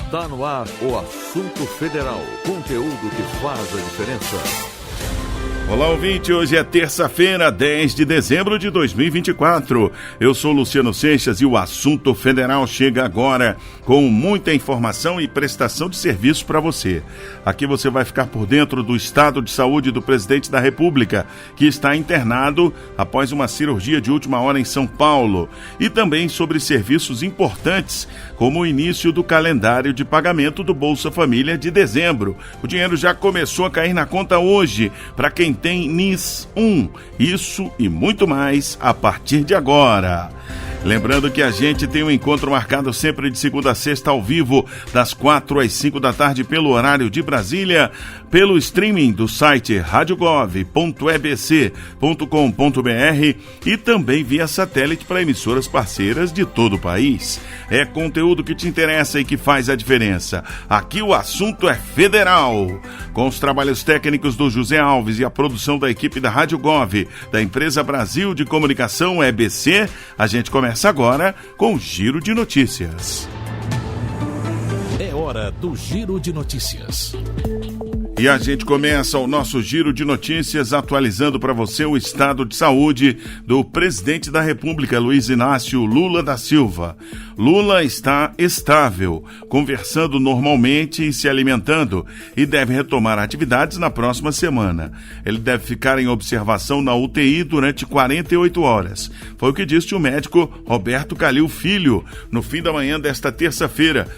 Está no ar o Assunto Federal, conteúdo que faz a diferença. Olá, ouvinte, hoje é terça-feira, 10 de dezembro de 2024. Eu sou Luciano Seixas e o Assunto Federal chega agora com muita informação e prestação de serviço para você. Aqui você vai ficar por dentro do estado de saúde do presidente da República, que está internado após uma cirurgia de última hora em São Paulo, e também sobre serviços importantes, como o início do calendário de pagamento do Bolsa Família de dezembro. O dinheiro já começou a cair na conta hoje, para quem tem NIS 1. Isso e muito mais a partir de agora. Lembrando que a gente tem um encontro marcado sempre de segunda a sexta ao vivo, das 4 às 5 da tarde pelo horário de Brasília, pelo streaming do site radiogov.ebc.com.br e também via satélite para emissoras parceiras de todo o país. É conteúdo que te interessa e que faz a diferença. Aqui o assunto é federal. Com os trabalhos técnicos do José Alves e a produção da equipe da Rádio Gov, da Empresa Brasil de Comunicação EBC, a gente começa agora com o Giro de Notícias. É hora do Giro de Notícias. E a gente começa o nosso Giro de Notícias atualizando para você o estado de saúde do presidente da República, Luiz Inácio Lula da Silva. Lula está estável, conversando normalmente e se alimentando, e deve retomar atividades na próxima semana. Ele deve ficar em observação na UTI durante 48 horas. Foi o que disse o médico Roberto Calil Filho no fim da manhã desta terça-feira.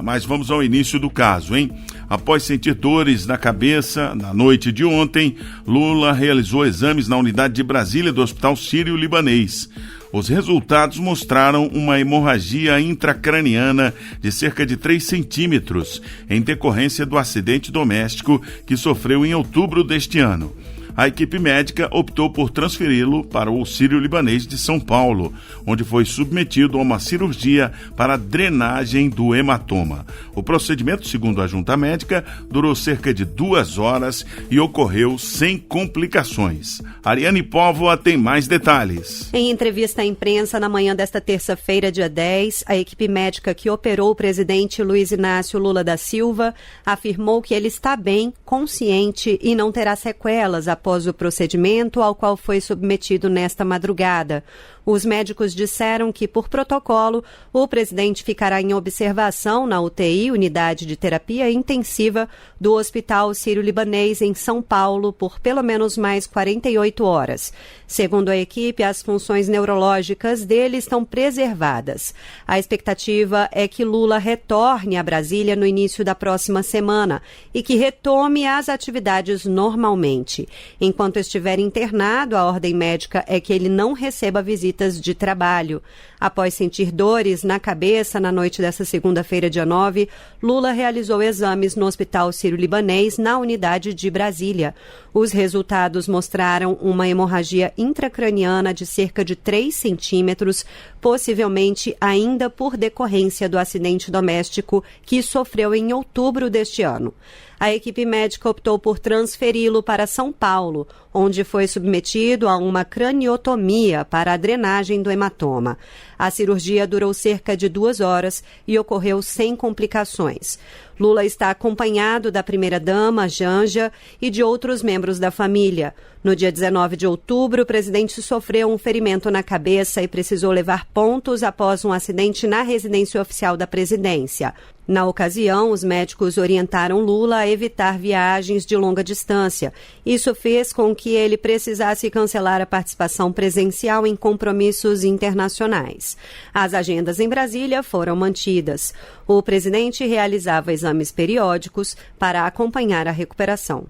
Mas vamos ao início do caso, hein? Após sentir dores na cabeça, na noite de ontem, Lula realizou exames na unidade de Brasília do Hospital Sírio-Libanês. Os resultados mostraram uma hemorragia intracraniana de cerca de 3 centímetros, em decorrência do acidente doméstico que sofreu em outubro deste ano. A equipe médica optou por transferi-lo para o Sírio-Libanês de São Paulo, onde foi submetido a uma cirurgia para drenagem do hematoma. O procedimento, segundo a junta médica, durou cerca de 2 horas e ocorreu sem complicações. Ariane Póvoa tem mais detalhes. Em entrevista à imprensa na manhã desta terça-feira, dia 10, a equipe médica que operou o presidente Luiz Inácio Lula da Silva afirmou que ele está bem, consciente e não terá sequelas após o procedimento ao qual foi submetido nesta madrugada. Os médicos disseram que, por protocolo, o presidente ficará em observação na UTI, Unidade de Terapia Intensiva, do Hospital Sírio-Libanês em São Paulo por pelo menos mais 48 horas. Segundo a equipe, as funções neurológicas dele estão preservadas. A expectativa é que Lula retorne a Brasília no início da próxima semana e que retome as atividades normalmente. Enquanto estiver internado, a ordem médica é que ele não receba visitas de trabalho. Após sentir dores na cabeça na noite desta segunda-feira, dia 9, Lula realizou exames no Hospital Sírio-Libanês na unidade de Brasília. Os resultados mostraram uma hemorragia intracraniana de cerca de 3 centímetros, possivelmente ainda por decorrência do acidente doméstico que sofreu em outubro deste ano. A equipe médica optou por transferi-lo para São Paulo, onde foi submetido a uma craniotomia para a drenagem do hematoma. A cirurgia durou cerca de 2 horas e ocorreu sem complicações. Lula está acompanhado da primeira-dama, Janja, e de outros membros da família. No dia 19 de outubro, o presidente sofreu um ferimento na cabeça e precisou levar pontos após um acidente na residência oficial da presidência. Na ocasião, os médicos orientaram Lula a evitar viagens de longa distância. Isso fez com que ele precisasse cancelar a participação presencial em compromissos internacionais. As agendas em Brasília foram mantidas. O presidente realizava exames periódicos para acompanhar a recuperação.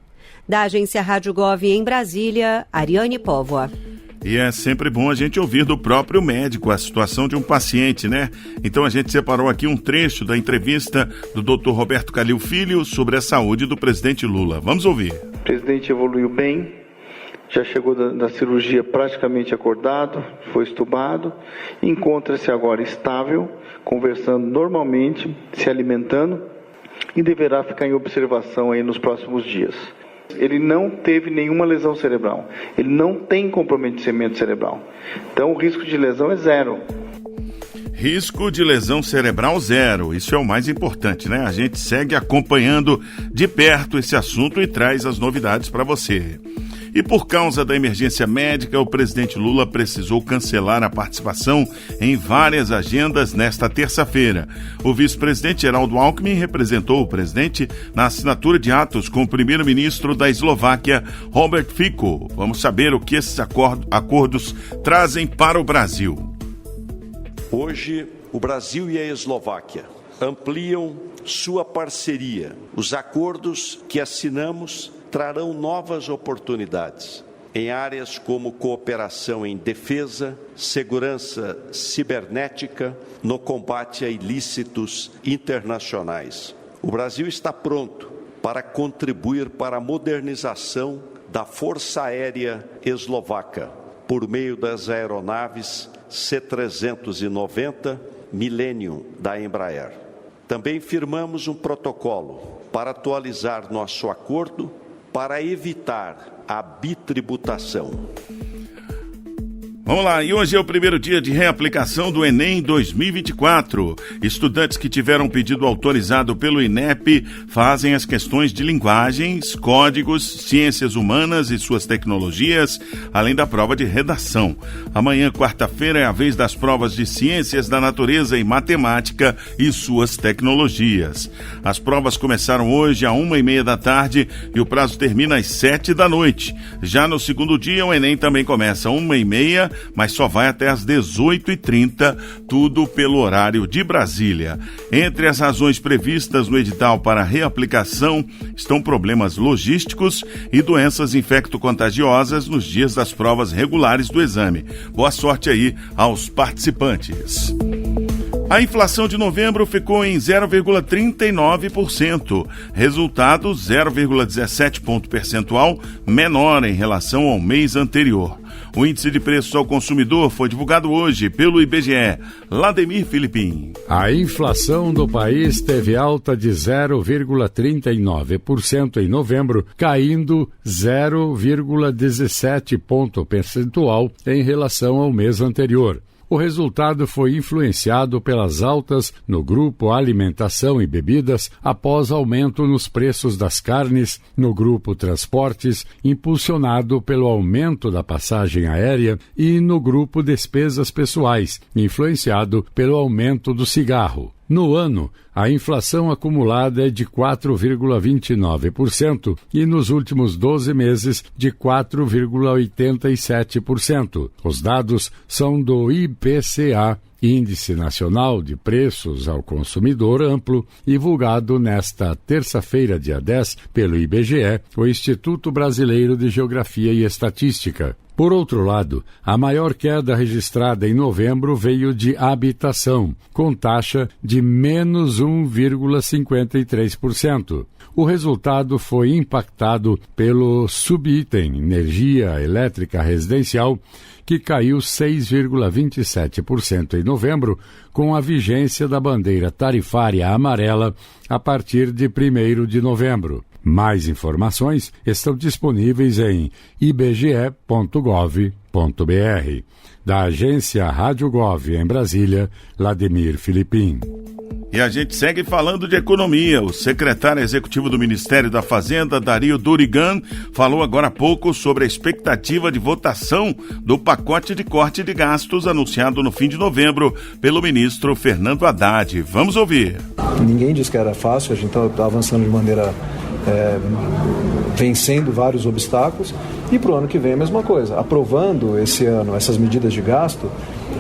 Da agência Rádio Gov em Brasília, Ariane Póvoa. E é sempre bom a gente ouvir do próprio médico a situação de um paciente, né? Então a gente separou aqui um trecho da entrevista do Dr. Roberto Calil Filho sobre a saúde do presidente Lula. Vamos ouvir. O presidente evoluiu bem, já chegou da cirurgia praticamente acordado, foi estubado, encontra-se agora estável, conversando normalmente, se alimentando e deverá ficar em observação aí nos próximos dias. Ele não teve nenhuma lesão cerebral, ele não tem comprometimento cerebral, então o risco de lesão é 0. Risco de lesão cerebral zero, isso é o mais importante, né? A gente segue acompanhando de perto esse assunto e traz as novidades para você. E por causa da emergência médica, o presidente Lula precisou cancelar a participação em várias agendas nesta terça-feira. O vice-presidente Geraldo Alckmin representou o presidente na assinatura de atos com o primeiro-ministro da Eslováquia, Robert Fico. Vamos saber o que esses acordos trazem para o Brasil. Hoje, o Brasil e a Eslováquia ampliam sua parceria. Os acordos que assinamos trarão novas oportunidades em áreas como cooperação em defesa, segurança cibernética, no combate a ilícitos internacionais. O Brasil está pronto para contribuir para a modernização da Força Aérea Eslovaca por meio das aeronaves C-390 Millennium da Embraer. Também firmamos um protocolo para atualizar nosso acordo para evitar a bitributação. Vamos lá, e hoje é o primeiro dia de reaplicação do Enem 2024. Estudantes que tiveram pedido autorizado pelo INEP fazem as questões de linguagens, códigos, ciências humanas e suas tecnologias, além da prova de redação. Amanhã, quarta-feira, é a vez das provas de ciências da natureza e matemática e suas tecnologias. As provas começaram hoje às 1h30 da tarde e o prazo termina às 7 da noite. Já no segundo dia, o Enem também começa às 1h30, mas só vai até às 18h30, tudo pelo horário de Brasília. Entre as razões previstas no edital para reaplicação estão problemas logísticos e doenças infecto-contagiosas nos dias das provas regulares do exame. Boa sorte aí aos participantes. A inflação de novembro ficou em 0,39%, resultado 0,17 ponto percentual menor em relação ao mês anterior. O índice de preços ao consumidor foi divulgado hoje pelo IBGE. Lademir Filipim. A inflação do país teve alta de 0,39% em novembro, caindo 0,17 ponto percentual em relação ao mês anterior. O resultado foi influenciado pelas altas no grupo alimentação e bebidas após aumento nos preços das carnes, no grupo transportes, impulsionado pelo aumento da passagem aérea e no grupo despesas pessoais, influenciado pelo aumento do cigarro. No ano, a inflação acumulada é de 4,29% e nos últimos 12 meses de 4,87%. Os dados são do IPCA, Índice Nacional de Preços ao Consumidor Amplo, divulgado nesta terça-feira, dia 10, pelo IBGE, o Instituto Brasileiro de Geografia e Estatística. Por outro lado, a maior queda registrada em novembro veio de habitação, com taxa de menos 1,53%. O resultado foi impactado pelo subitem energia elétrica residencial, que caiu 6,27% em novembro, com a vigência da bandeira tarifária amarela a partir de 1º de novembro. Mais informações estão disponíveis em ibge.gov.br. Da agência Rádio Gov em Brasília, Lademir Filipim. E a gente segue falando de economia. O secretário executivo do Ministério da Fazenda, Dario Durigan, falou agora há pouco sobre a expectativa de votação do pacote de corte de gastos anunciado no fim de novembro pelo ministro Fernando Haddad. Vamos ouvir. Ninguém disse que era fácil, a gente está avançando de maneira vencendo vários obstáculos, e para o ano que vem a mesma coisa, aprovando esse ano essas medidas de gasto.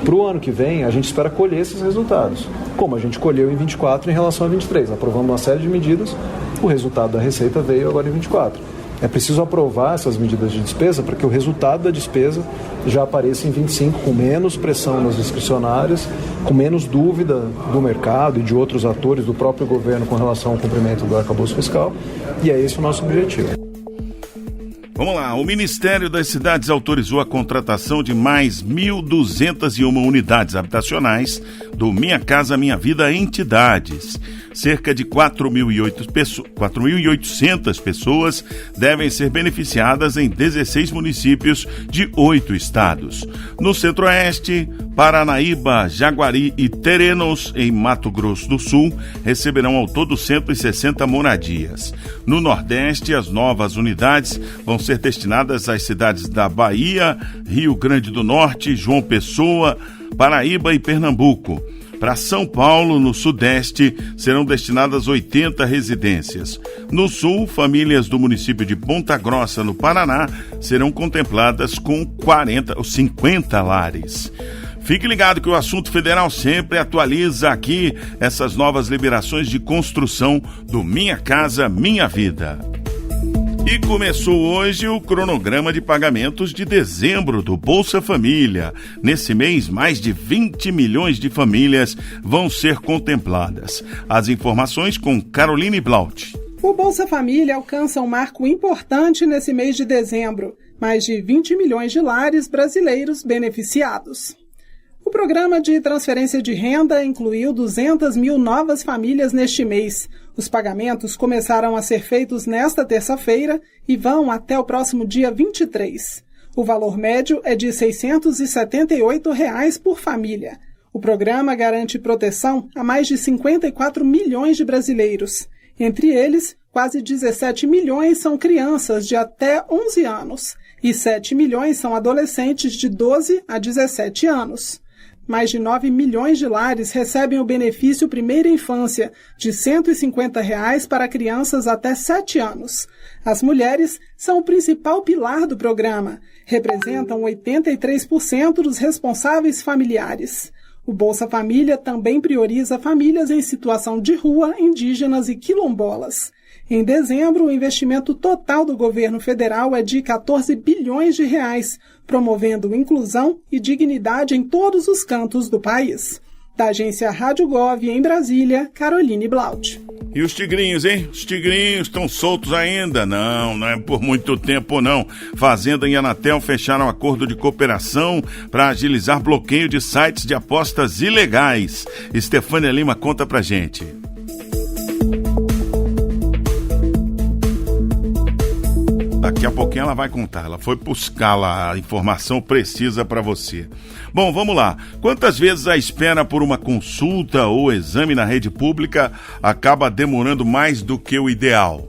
Para o ano que vem a gente espera colher esses resultados, como a gente colheu em 24 em relação a 23, aprovamos uma série de medidas, o resultado da receita veio agora em 24. É preciso aprovar essas medidas de despesa para que o resultado da despesa já apareça em 25, com menos pressão nas discricionárias, com menos dúvida do mercado e de outros atores do próprio governo com relação ao cumprimento do arcabouço fiscal, e é esse o nosso objetivo. Vamos lá, o Ministério das Cidades autorizou a contratação de mais 1.201 unidades habitacionais do Minha Casa Minha Vida Entidades. Cerca de 4.800 pessoas devem ser beneficiadas em 16 municípios de 8 estados. No Centro-Oeste, Paranaíba, Jaguari e Terenos, em Mato Grosso do Sul, receberão ao todo 160 moradias. No Nordeste, as novas unidades vão ser destinadas às cidades da Bahia, Rio Grande do Norte, João Pessoa, Paraíba e Pernambuco. Para São Paulo, no Sudeste, serão destinadas 80 residências. No Sul, famílias do município de Ponta Grossa, no Paraná, serão contempladas com 50 lares. Fique ligado que o assunto federal sempre atualiza aqui essas novas liberações de construção do Minha Casa Minha Vida. E começou hoje o cronograma de pagamentos de dezembro do Bolsa Família. Nesse mês, mais de 20 milhões de famílias vão ser contempladas. As informações com Caroline Blaut. O Bolsa Família alcança um marco importante nesse mês de dezembro. Mais de 20 milhões de lares brasileiros beneficiados. O programa de transferência de renda incluiu 200 mil novas famílias neste mês. Os pagamentos começaram a ser feitos nesta terça-feira e vão até o próximo dia 23. O valor médio é de R$ 678 por família. O programa garante proteção a mais de 54 milhões de brasileiros. Entre eles, quase 17 milhões são crianças de até 11 anos e 7 milhões são adolescentes de 12 a 17 anos. Mais de 9 milhões de lares recebem o benefício Primeira Infância, de R$ 150 para crianças até 7 anos. As mulheres são o principal pilar do programa. Representam 83% dos responsáveis familiares. O Bolsa Família também prioriza famílias em situação de rua, indígenas e quilombolas. Em dezembro, o investimento total do governo federal é de 14 bilhões de reais, promovendo inclusão e dignidade em todos os cantos do país. Da agência Rádio Gov, em Brasília, Caroline Blaut. E os tigrinhos, hein? Os tigrinhos estão soltos ainda? Não é por muito tempo, não. Fazenda e Anatel fecharam acordo de cooperação para agilizar bloqueio de sites de apostas ilegais. Estefânia Lima conta pra gente. Daqui a pouquinho ela vai contar, ela foi buscar lá a informação precisa para você. Bom, vamos lá. Quantas vezes a espera por uma consulta ou exame na rede pública acaba demorando mais do que o ideal?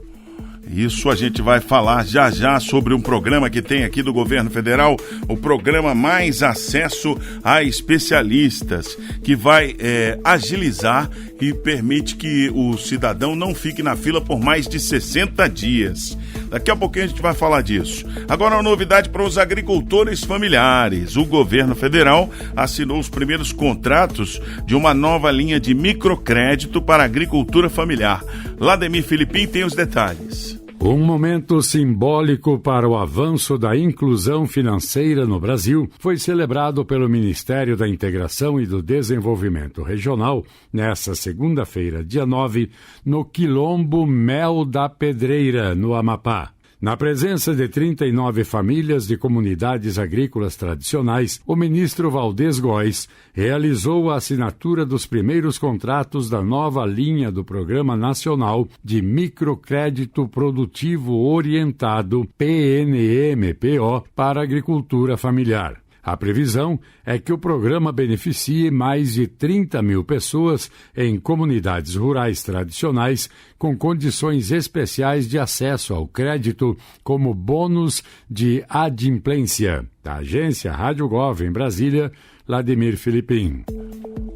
Isso a gente vai falar já sobre um programa que tem aqui do governo federal, o programa Mais Acesso a Especialistas, que vai agilizar e permite que o cidadão não fique na fila por mais de 60 dias. Daqui a pouquinho a gente vai falar disso. Agora uma novidade para os agricultores familiares. O governo federal assinou os primeiros contratos de uma nova linha de microcrédito para a agricultura familiar. Lademir Filipim tem os detalhes. Um momento simbólico para o avanço da inclusão financeira no Brasil foi celebrado pelo Ministério da Integração e do Desenvolvimento Regional nesta segunda-feira, dia 9, no Quilombo Mel da Pedreira, no Amapá. Na presença de 39 famílias de comunidades agrícolas tradicionais, o ministro Valdez Góes realizou a assinatura dos primeiros contratos da nova linha do Programa Nacional de Microcrédito Produtivo Orientado, PNMPO, para a agricultura familiar. A previsão é que o programa beneficie mais de 30 mil pessoas em comunidades rurais tradicionais com condições especiais de acesso ao crédito, como bônus de adimplência. Da agência Rádio Gov, em Brasília, Lademir Filipim.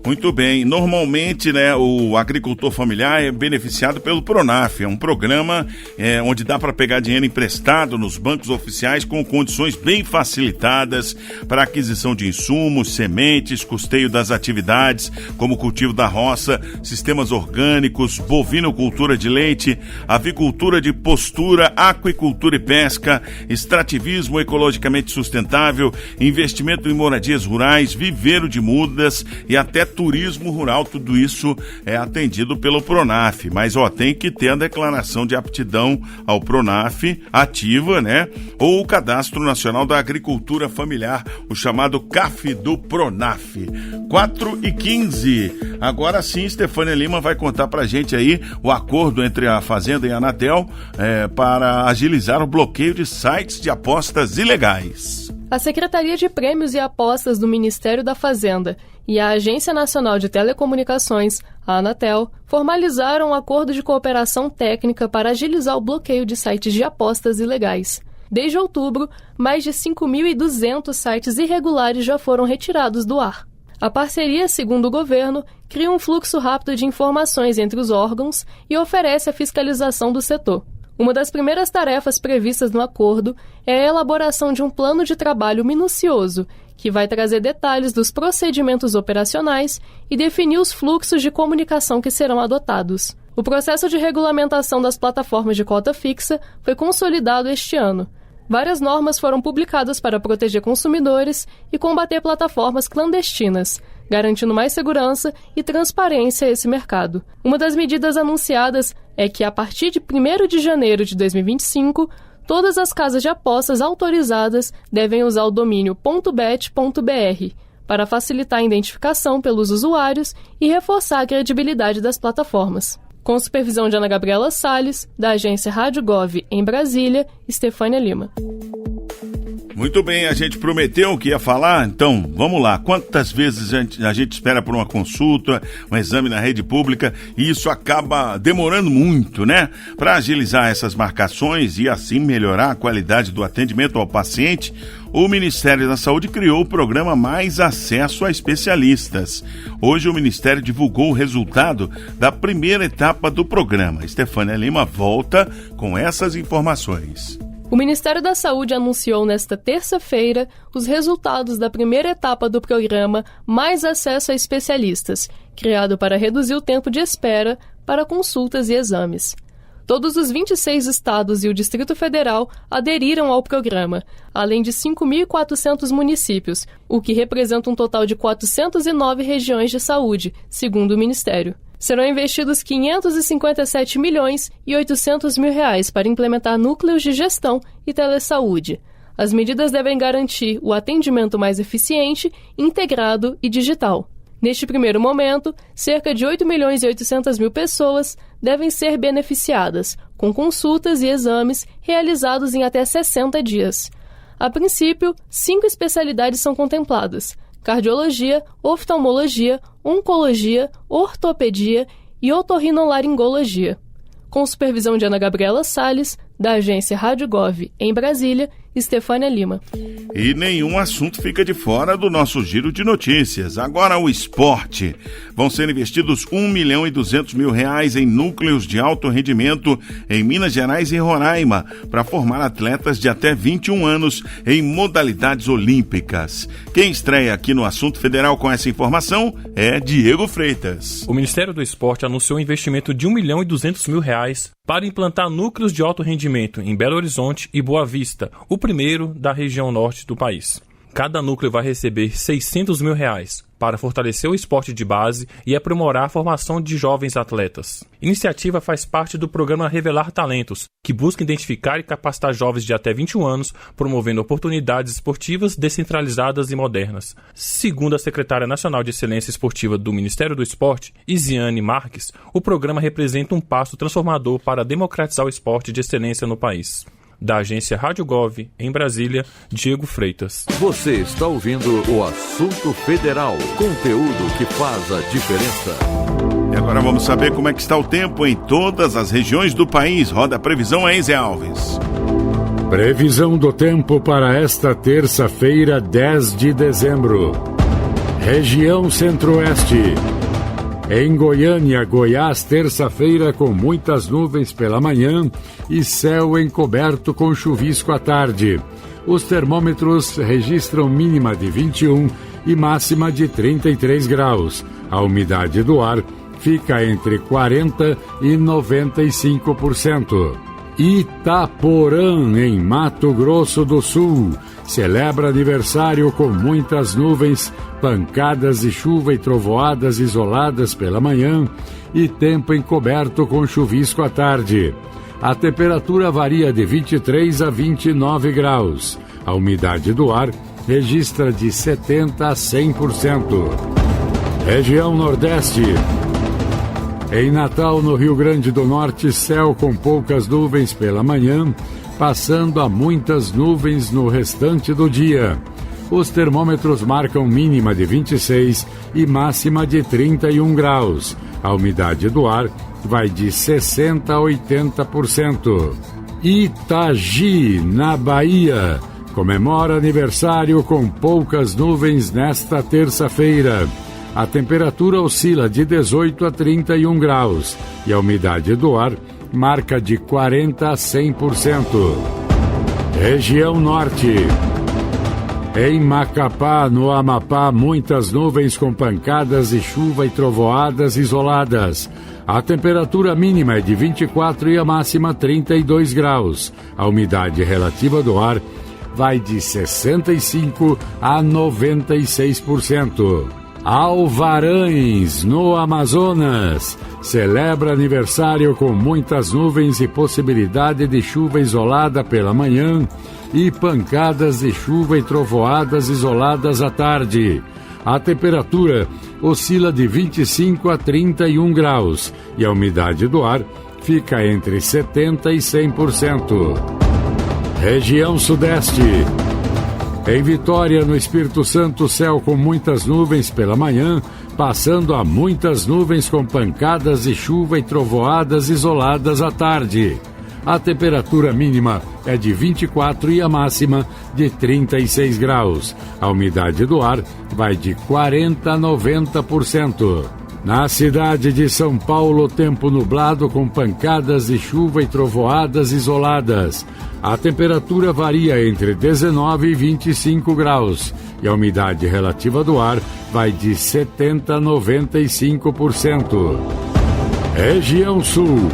Muito bem. Normalmente, o agricultor familiar é beneficiado pelo Pronaf. É um programa onde dá para pegar dinheiro emprestado nos bancos oficiais com condições bem facilitadas para aquisição de insumos, sementes, custeio das atividades, como cultivo da roça, sistemas orgânicos, bovinocultura de leite, avicultura de postura, aquicultura e pesca, extrativismo ecologicamente sustentável, investimento em moradias rurais, viveiro de mudas e até turismo rural. Tudo isso é atendido pelo Pronaf, mas tem que ter a declaração de aptidão ao Pronaf ativa, ou o Cadastro Nacional da Agricultura Familiar, o chamado CAF do Pronaf. 4h15. Agora sim, Estefânia Lima vai contar pra gente aí o acordo entre a Fazenda e a Anatel para agilizar o bloqueio de sites de apostas ilegais. A Secretaria de Prêmios e Apostas do Ministério da Fazenda e a Agência Nacional de Telecomunicações, a Anatel, formalizaram um acordo de cooperação técnica para agilizar o bloqueio de sites de apostas ilegais. Desde outubro, mais de 5.200 sites irregulares já foram retirados do ar. A parceria, segundo o governo, cria um fluxo rápido de informações entre os órgãos e oferece a fiscalização do setor. Uma das primeiras tarefas previstas no acordo é a elaboração de um plano de trabalho minucioso, que vai trazer detalhes dos procedimentos operacionais e definir os fluxos de comunicação que serão adotados. O processo de regulamentação das plataformas de cota fixa foi consolidado este ano. Várias normas foram publicadas para proteger consumidores e combater plataformas clandestinas, garantindo mais segurança e transparência a esse mercado. Uma das medidas anunciadas é que, a partir de 1º de janeiro de 2025, todas as casas de apostas autorizadas devem usar o domínio .bet.br para facilitar a identificação pelos usuários e reforçar a credibilidade das plataformas. Com supervisão de Ana Gabriela Salles, da agência Rádio Gov em Brasília, Estefânia Lima. Muito bem, a gente prometeu que ia falar, então vamos lá. Quantas vezes a gente espera por uma consulta, um exame na rede pública e isso acaba demorando muito, né? Para agilizar essas marcações e assim melhorar a qualidade do atendimento ao paciente, o Ministério da Saúde criou o programa Mais Acesso a Especialistas. Hoje o Ministério divulgou o resultado da primeira etapa do programa. Estefânia Lima volta com essas informações. O Ministério da Saúde anunciou nesta terça-feira os resultados da primeira etapa do programa Mais Acesso a Especialistas, criado para reduzir o tempo de espera para consultas e exames. Todos os 26 estados e o Distrito Federal aderiram ao programa, além de 5.400 municípios, o que representa um total de 409 regiões de saúde, segundo o Ministério. Serão investidos 557 milhões e 800 mil reais para implementar núcleos de gestão e telesaúde. As medidas devem garantir o atendimento mais eficiente, integrado e digital. Neste primeiro momento, cerca de 8 milhões e 800 mil pessoas devem ser beneficiadas, com consultas e exames realizados em até 60 dias. A princípio, 5 especialidades são contempladas: cardiologia, oftalmologia, oncologia, ortopedia e otorrinolaringologia. Com supervisão de Ana Gabriela Salles, da agência Rádio Gov em Brasília, Estefânia Lima. E nenhum assunto fica de fora do nosso giro de notícias. Agora o esporte. Vão ser investidos 1 milhão e 200 mil reais em núcleos de alto rendimento em Minas Gerais e Roraima para formar atletas de até 21 anos em modalidades olímpicas. Quem estreia aqui no Assunto Federal com essa informação é Diego Freitas. O Ministério do Esporte anunciou um investimento de 1 milhão e 200 mil reais para implantar núcleos de alto rendimento em Belo Horizonte e Boa Vista, o primeiro da região norte do país. Cada núcleo vai receber 600 mil reais para fortalecer o esporte de base e aprimorar a formação de jovens atletas. A iniciativa faz parte do programa Revelar Talentos, que busca identificar e capacitar jovens de até 21 anos, promovendo oportunidades esportivas descentralizadas e modernas. Segundo a secretária nacional de Excelência Esportiva do Ministério do Esporte, Isiane Marques, o programa representa um passo transformador para democratizar o esporte de excelência no país. Da agência Rádio Gov, em Brasília, Diego Freitas. Você está ouvindo o Assunto Federal, conteúdo que faz a diferença. E agora vamos saber como é que está o tempo em todas as regiões do país. Roda a previsão aí, Zé Alves. Previsão do tempo para esta terça-feira, 10 de dezembro. Região Centro-Oeste. Em Goiânia, Goiás, terça-feira com muitas nuvens pela manhã e céu encoberto com chuvisco à tarde. Os termômetros registram mínima de 21 e máxima de 33 graus. A umidade do ar fica entre 40% e 95%. Itaporã, em Mato Grosso do Sul, celebra aniversário com muitas nuvens, pancadas de chuva e trovoadas isoladas pela manhã e tempo encoberto com chuvisco à tarde. A temperatura varia de 23 a 29 graus. A umidade do ar registra de 70% a 100%. Região Nordeste. Em Natal, no Rio Grande do Norte, céu com poucas nuvens pela manhã, passando a muitas nuvens no restante do dia. Os termômetros marcam mínima de 26 e máxima de 31 graus. A umidade do ar vai de 60% a 80%. Itagi, na Bahia, comemora aniversário com poucas nuvens nesta terça-feira. A temperatura oscila de 18 a 31 graus e a umidade do ar marca de 40% a 100%. Região Norte. Em Macapá, no Amapá, muitas nuvens com pancadas de chuva e trovoadas isoladas. A temperatura mínima é de 24 e a máxima 32 graus. A umidade relativa do ar vai de 65% a 96%. Alvarães, no Amazonas, celebra aniversário com muitas nuvens e possibilidade de chuva isolada pela manhã e pancadas de chuva e trovoadas isoladas à tarde. A temperatura oscila de 25 a 31 graus e a umidade do ar fica entre 70% e 100%. Região Sudeste. Em Vitória, no Espírito Santo, céu com muitas nuvens pela manhã, passando a muitas nuvens com pancadas de chuva e trovoadas isoladas à tarde. A temperatura mínima é de 24 e a máxima de 36 graus. A umidade do ar vai de 40% a 90%. Na cidade de São Paulo, tempo nublado com pancadas de chuva e trovoadas isoladas. A temperatura varia entre 19 e 25 graus e a umidade relativa do ar vai de 70% a 95%. Região Sul.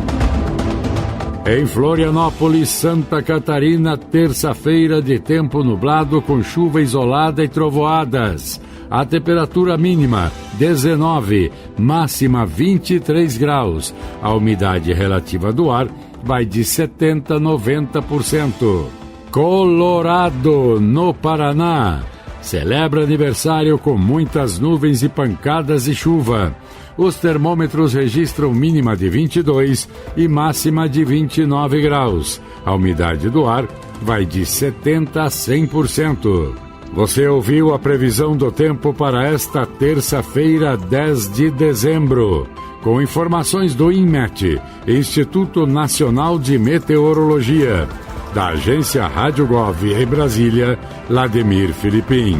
Em Florianópolis, Santa Catarina, terça-feira de tempo nublado com chuva isolada e trovoadas. A temperatura mínima 19, máxima 23 graus. A umidade relativa do ar vai de 70% a 90%. Colorado, no Paraná, celebra aniversário com muitas nuvens e pancadas de chuva. Os termômetros registram mínima de 22 e máxima de 29 graus. A umidade do ar vai de 70% a 100%. Você ouviu a previsão do tempo para esta terça-feira, 10 de dezembro. Com informações do INMET, Instituto Nacional de Meteorologia. Da agência Rádio Gov em Brasília, Lademir Filipim.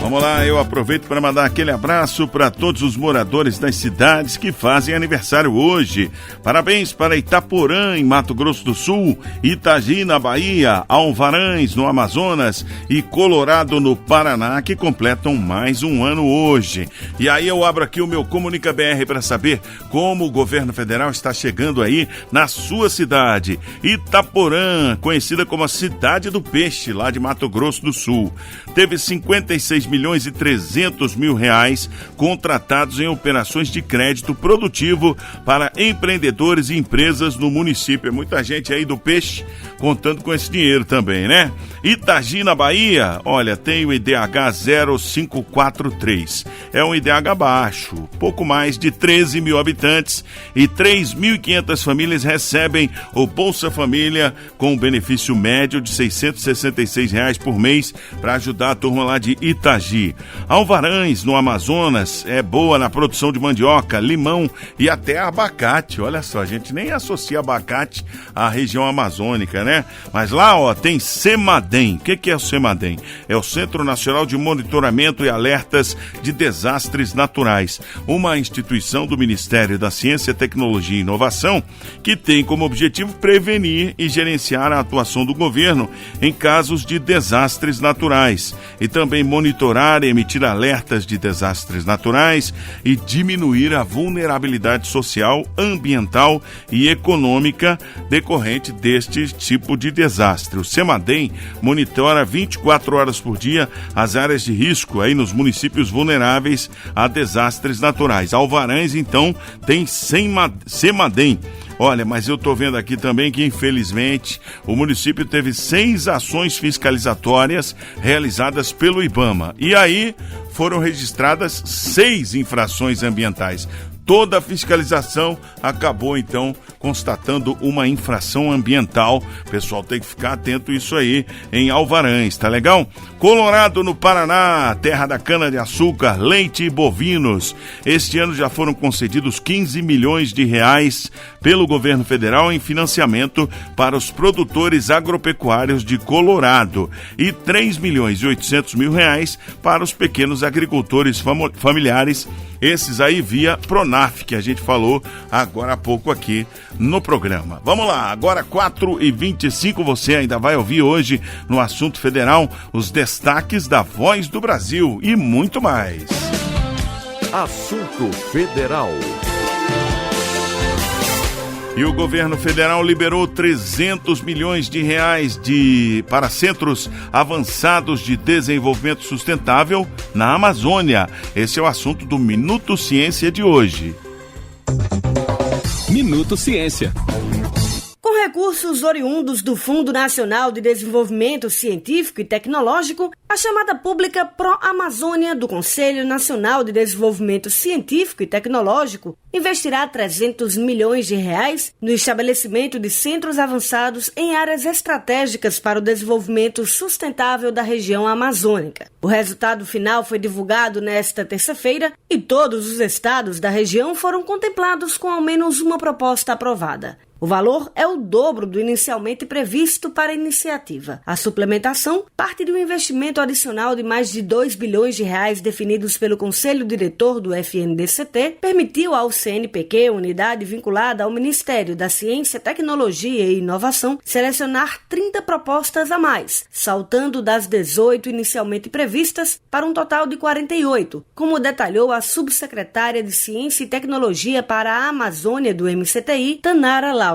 Vamos lá, eu aproveito para mandar aquele abraço para todos os moradores das cidades que fazem aniversário hoje. Parabéns para Itaporã, em Mato Grosso do Sul, Itagi, na Bahia, Alvarães, no Amazonas e Colorado, no Paraná, que completam mais um ano hoje. E aí eu abro aqui o meu Comunica BR para saber como o governo federal está chegando aí na sua cidade. Itaporã, conhecida como a Cidade do Peixe, lá de Mato Grosso do Sul, teve 56 milhões e 300 mil reais contratados em operações de crédito produtivo para empreendedores e empresas no município. É muita gente aí do peixe contando com esse dinheiro também, né? Itagi, na Bahia, olha, tem o IDH 0543. É um IDH baixo, pouco mais de 13 mil habitantes e 3.500 famílias recebem o Bolsa Família com um benefício médio de R$ 666 por mês para ajudar a turma lá de Itagi. Alvarães, no Amazonas, é boa na produção de mandioca, limão e até abacate. Olha só, a gente nem associa abacate à região amazônica, né? Mas lá, ó, tem CEMADEM. O que é o CEMADEM? É o Centro Nacional de Monitoramento e Alertas de Desastres Naturais, uma instituição do Ministério da Ciência, Tecnologia e Inovação que tem como objetivo prevenir e gerenciar a atuação do governo em casos de desastres naturais e também monitorar e emitir alertas de desastres naturais e diminuir a vulnerabilidade social, ambiental e econômica decorrente deste tipo de desastre. O CEMADEM monitora 24 horas por dia as áreas de risco aí nos municípios vulneráveis a desastres naturais. Alvarães, então, tem CEMADEM. Olha, mas eu estou vendo aqui também que, infelizmente, o município teve 6 ações fiscalizatórias realizadas pelo IBAMA. E aí foram registradas 6 infrações ambientais. Toda a fiscalização acabou, então, constatando uma infração ambiental. O pessoal tem que ficar atento a isso aí em Alvarães, tá legal? Colorado, no Paraná, terra da cana-de-açúcar, leite e bovinos. Este ano já foram concedidos 15 milhões de reais pelo governo federal em financiamento para os produtores agropecuários de Colorado e 3 milhões e 800 mil reais para os pequenos agricultores familiares, esses aí via Pronaf, que a gente falou agora há pouco aqui no programa. Vamos lá, agora 4h25, você ainda vai ouvir hoje no Assunto Federal os destaques da Voz do Brasil e muito mais. Assunto Federal. E o governo federal liberou 300 milhões de reais para centros avançados de desenvolvimento sustentável na Amazônia. Esse é o assunto do Minuto Ciência de hoje. Minuto Ciência. Com recursos oriundos do Fundo Nacional de Desenvolvimento Científico e Tecnológico, a chamada pública Pro-Amazônia do Conselho Nacional de Desenvolvimento Científico e Tecnológico investirá 300 milhões de reais no estabelecimento de centros avançados em áreas estratégicas para o desenvolvimento sustentável da região amazônica. O resultado final foi divulgado nesta terça-feira e todos os estados da região foram contemplados com ao menos uma proposta aprovada. O valor é o dobro do inicialmente previsto para a iniciativa. A suplementação parte de um investimento adicional de mais de 2 bilhões de reais definidos pelo Conselho Diretor do FNDCT, permitiu ao CNPq, unidade vinculada ao Ministério da Ciência, Tecnologia e Inovação, selecionar 30 propostas a mais, saltando das 18 inicialmente previstas para um total de 48, como detalhou a subsecretária de Ciência e Tecnologia para a Amazônia do MCTI, Tanara Laustner.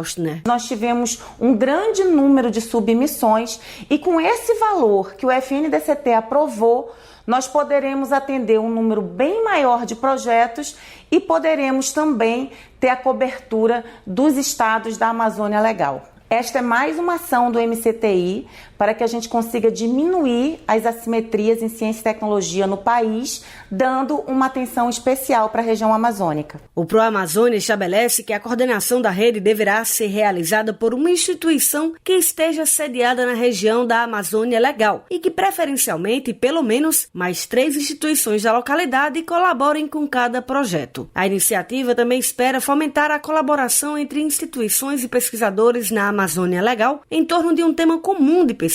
Nós tivemos um grande número de submissões e com esse valor que o FNDCT aprovou, nós poderemos atender um número bem maior de projetos e poderemos também ter a cobertura dos estados da Amazônia Legal. Esta é mais uma ação do MCTI para que a gente consiga diminuir as assimetrias em ciência e tecnologia no país, dando uma atenção especial para a região amazônica. O Pro-Amazônia estabelece que a coordenação da rede deverá ser realizada por uma instituição que esteja sediada na região da Amazônia Legal e que, preferencialmente, pelo menos, mais 3 instituições da localidade colaborem com cada projeto. A iniciativa também espera fomentar a colaboração entre instituições e pesquisadores na Amazônia Legal em torno de um tema comum de pesquisa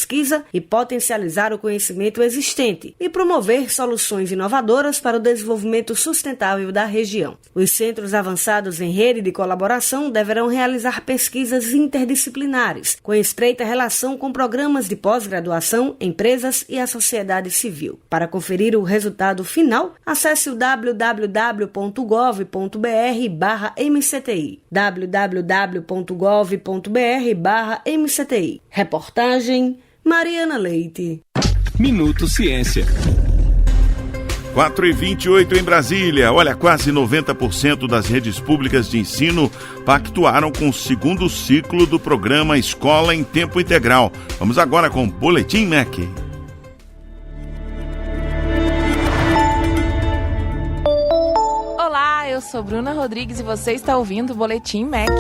e potencializar o conhecimento existente e promover soluções inovadoras para o desenvolvimento sustentável da região. Os centros avançados em rede de colaboração deverão realizar pesquisas interdisciplinares, com estreita relação com programas de pós-graduação, empresas e a sociedade civil. Para conferir o resultado final, acesse o www.gov.br/MCTI. www.gov.br/MCTI. Reportagem Mariana Leite. Minuto Ciência. 4h28 em Brasília. Olha, quase 90% das redes públicas de ensino pactuaram com o segundo ciclo do programa Escola em Tempo Integral. Vamos agora com o Boletim MEC. Olá, eu sou Bruna Rodrigues e você está ouvindo o Boletim MEC.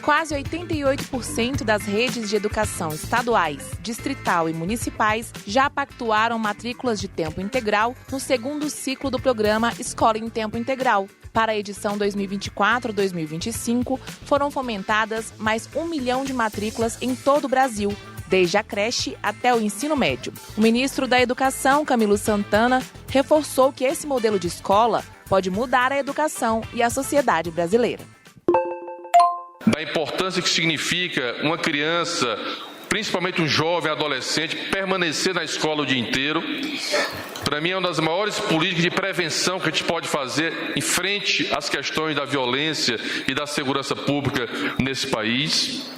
Quase 88% das redes de educação estaduais, distrital e municipais já pactuaram matrículas de tempo integral no segundo ciclo do programa Escola em Tempo Integral. Para a edição 2024-2025, foram fomentadas mais 1 milhão de matrículas em todo o Brasil, desde a creche até o ensino médio. O ministro da Educação, Camilo Santana, reforçou que esse modelo de escola pode mudar a educação e a sociedade brasileira. Da importância que significa uma criança, principalmente um jovem adolescente, permanecer na escola o dia inteiro. Para mim é uma das maiores políticas de prevenção que a gente pode fazer em frente às questões da violência e da segurança pública nesse país.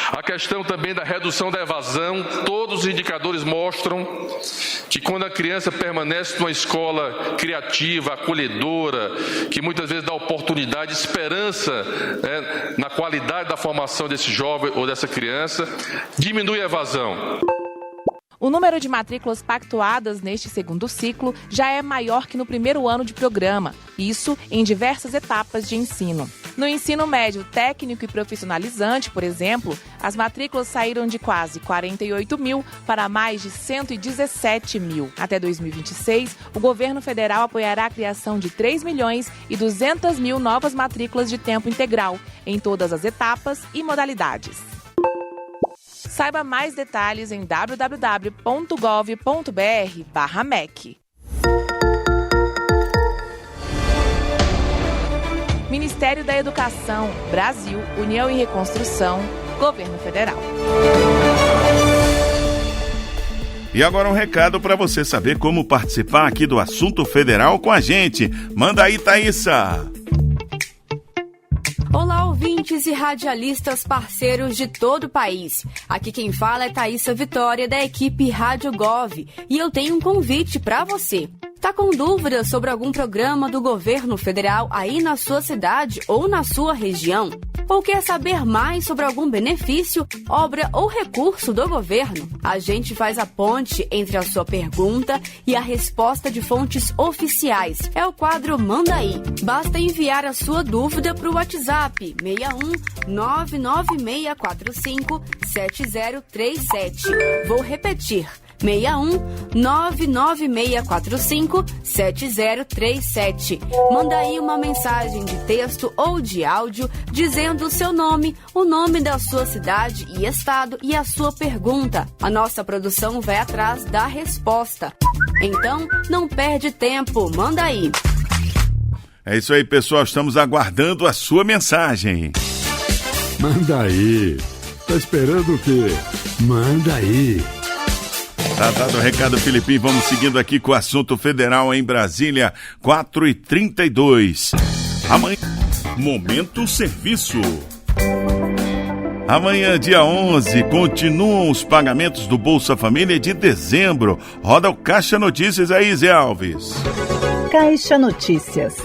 A questão também da redução da evasão, todos os indicadores mostram que quando a criança permanece numa escola criativa, acolhedora, que muitas vezes dá oportunidade, esperança na qualidade da formação desse jovem ou dessa criança, diminui a evasão. O número de matrículas pactuadas neste segundo ciclo já é maior que no primeiro ano de programa, isso em diversas etapas de ensino. No ensino médio técnico e profissionalizante, por exemplo, as matrículas saíram de quase 48 mil para mais de 117 mil. Até 2026, o governo federal apoiará a criação de 3.200.000 novas matrículas de tempo integral, em todas as etapas e modalidades. Saiba mais detalhes em www.gov.br/MEC. Ministério da Educação, Brasil, União e Reconstrução, Governo Federal. E agora um recado para você saber como participar aqui do Assunto Federal com a gente. Manda aí, Thaísa! Olá, ouvintes e radialistas parceiros de todo o país. Aqui quem fala é Thaísa Vitória, da equipe Rádio Gov, e eu tenho um convite para você. Tá com dúvidas sobre algum programa do governo federal aí na sua cidade ou na sua região? Ou quer saber mais sobre algum benefício, obra ou recurso do governo? A gente faz a ponte entre a sua pergunta e a resposta de fontes oficiais. É o quadro Manda Aí. Basta enviar a sua dúvida para o WhatsApp 61 99645 7037. Vou repetir. 61 99645 7037. Manda aí uma mensagem de texto ou de áudio dizendo o seu nome, o nome da sua cidade e estado e a sua pergunta. A nossa produção vai atrás da resposta. Então, não perde tempo, manda aí. É isso aí, pessoal, estamos aguardando a sua mensagem. Manda aí. Tá esperando o quê? Manda aí. Tá dado o recado, Filipinho. Vamos seguindo aqui com o Assunto Federal em Brasília, 4h32. Amanhã, Momento Serviço. Amanhã, dia 11, continuam os pagamentos do Bolsa Família de dezembro. Roda o Caixa Notícias aí, Zé Alves. Caixa Notícias.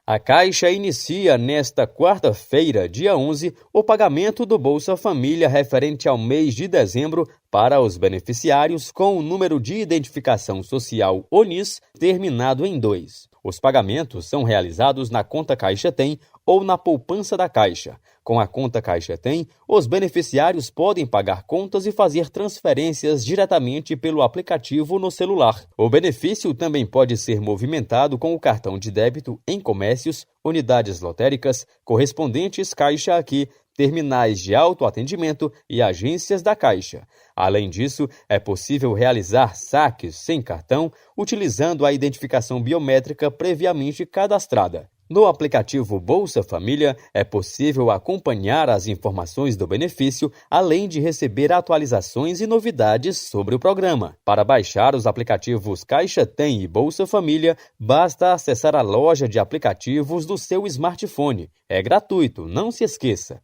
A Caixa inicia nesta quarta-feira, dia 11, o pagamento do Bolsa Família referente ao mês de dezembro para os beneficiários com o número de identificação social ONIS terminado em 2. Os pagamentos são realizados na conta Caixa Tem ou na poupança da Caixa. Com a conta Caixa Tem, os beneficiários podem pagar contas e fazer transferências diretamente pelo aplicativo no celular. O benefício também pode ser movimentado com o cartão de débito em comércios, unidades lotéricas, correspondentes Caixa Aqui, terminais de autoatendimento e agências da Caixa. Além disso, é possível realizar saques sem cartão utilizando a identificação biométrica previamente cadastrada. No aplicativo Bolsa Família, é possível acompanhar as informações do benefício, além de receber atualizações e novidades sobre o programa. Para baixar os aplicativos Caixa Tem e Bolsa Família, basta acessar a loja de aplicativos do seu smartphone. É gratuito, não se esqueça.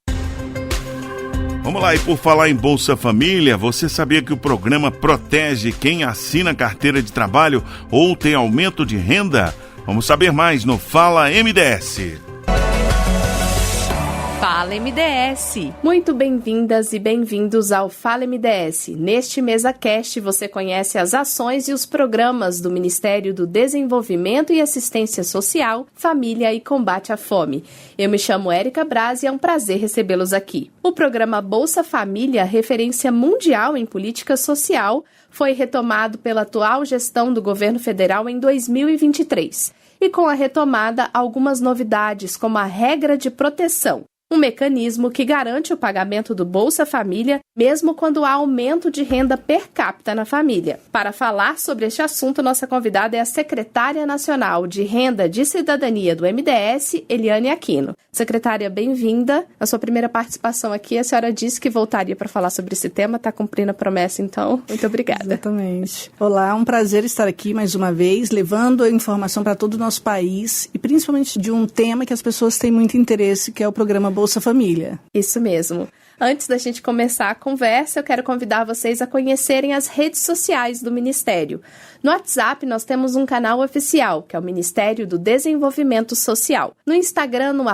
Vamos lá, e por falar em Bolsa Família, você sabia que o programa protege quem assina carteira de trabalho ou tem aumento de renda? Vamos saber mais no Fala MDS. Fala MDS! Muito bem-vindas e bem-vindos ao Fala MDS. Neste MesaCast você conhece as ações e os programas do Ministério do Desenvolvimento e Assistência Social, Família e Combate à Fome. Eu me chamo Érica Braz e é um prazer recebê-los aqui. O programa Bolsa Família, referência mundial em política social, foi retomado pela atual gestão do governo federal em 2023. E com a retomada, algumas novidades, como a regra de proteção, um mecanismo que garante o pagamento do Bolsa Família, mesmo quando há aumento de renda per capita na família. Para falar sobre este assunto, nossa convidada é a secretária nacional de Renda de Cidadania do MDS, Eliane Aquino. Secretária, bem-vinda. Na sua primeira participação aqui, a senhora disse que voltaria para falar sobre esse tema. Está cumprindo a promessa, então. Muito obrigada. Exatamente. Olá, um prazer estar aqui mais uma vez, levando a informação para todo o nosso país e principalmente de um tema que as pessoas têm muito interesse, que é o programa Bolsa Família. Isso mesmo. Antes da gente começar a conversa, eu quero convidar vocês a conhecerem as redes sociais do Ministério. No WhatsApp, nós temos um canal oficial, que é o Ministério do Desenvolvimento Social. No Instagram, no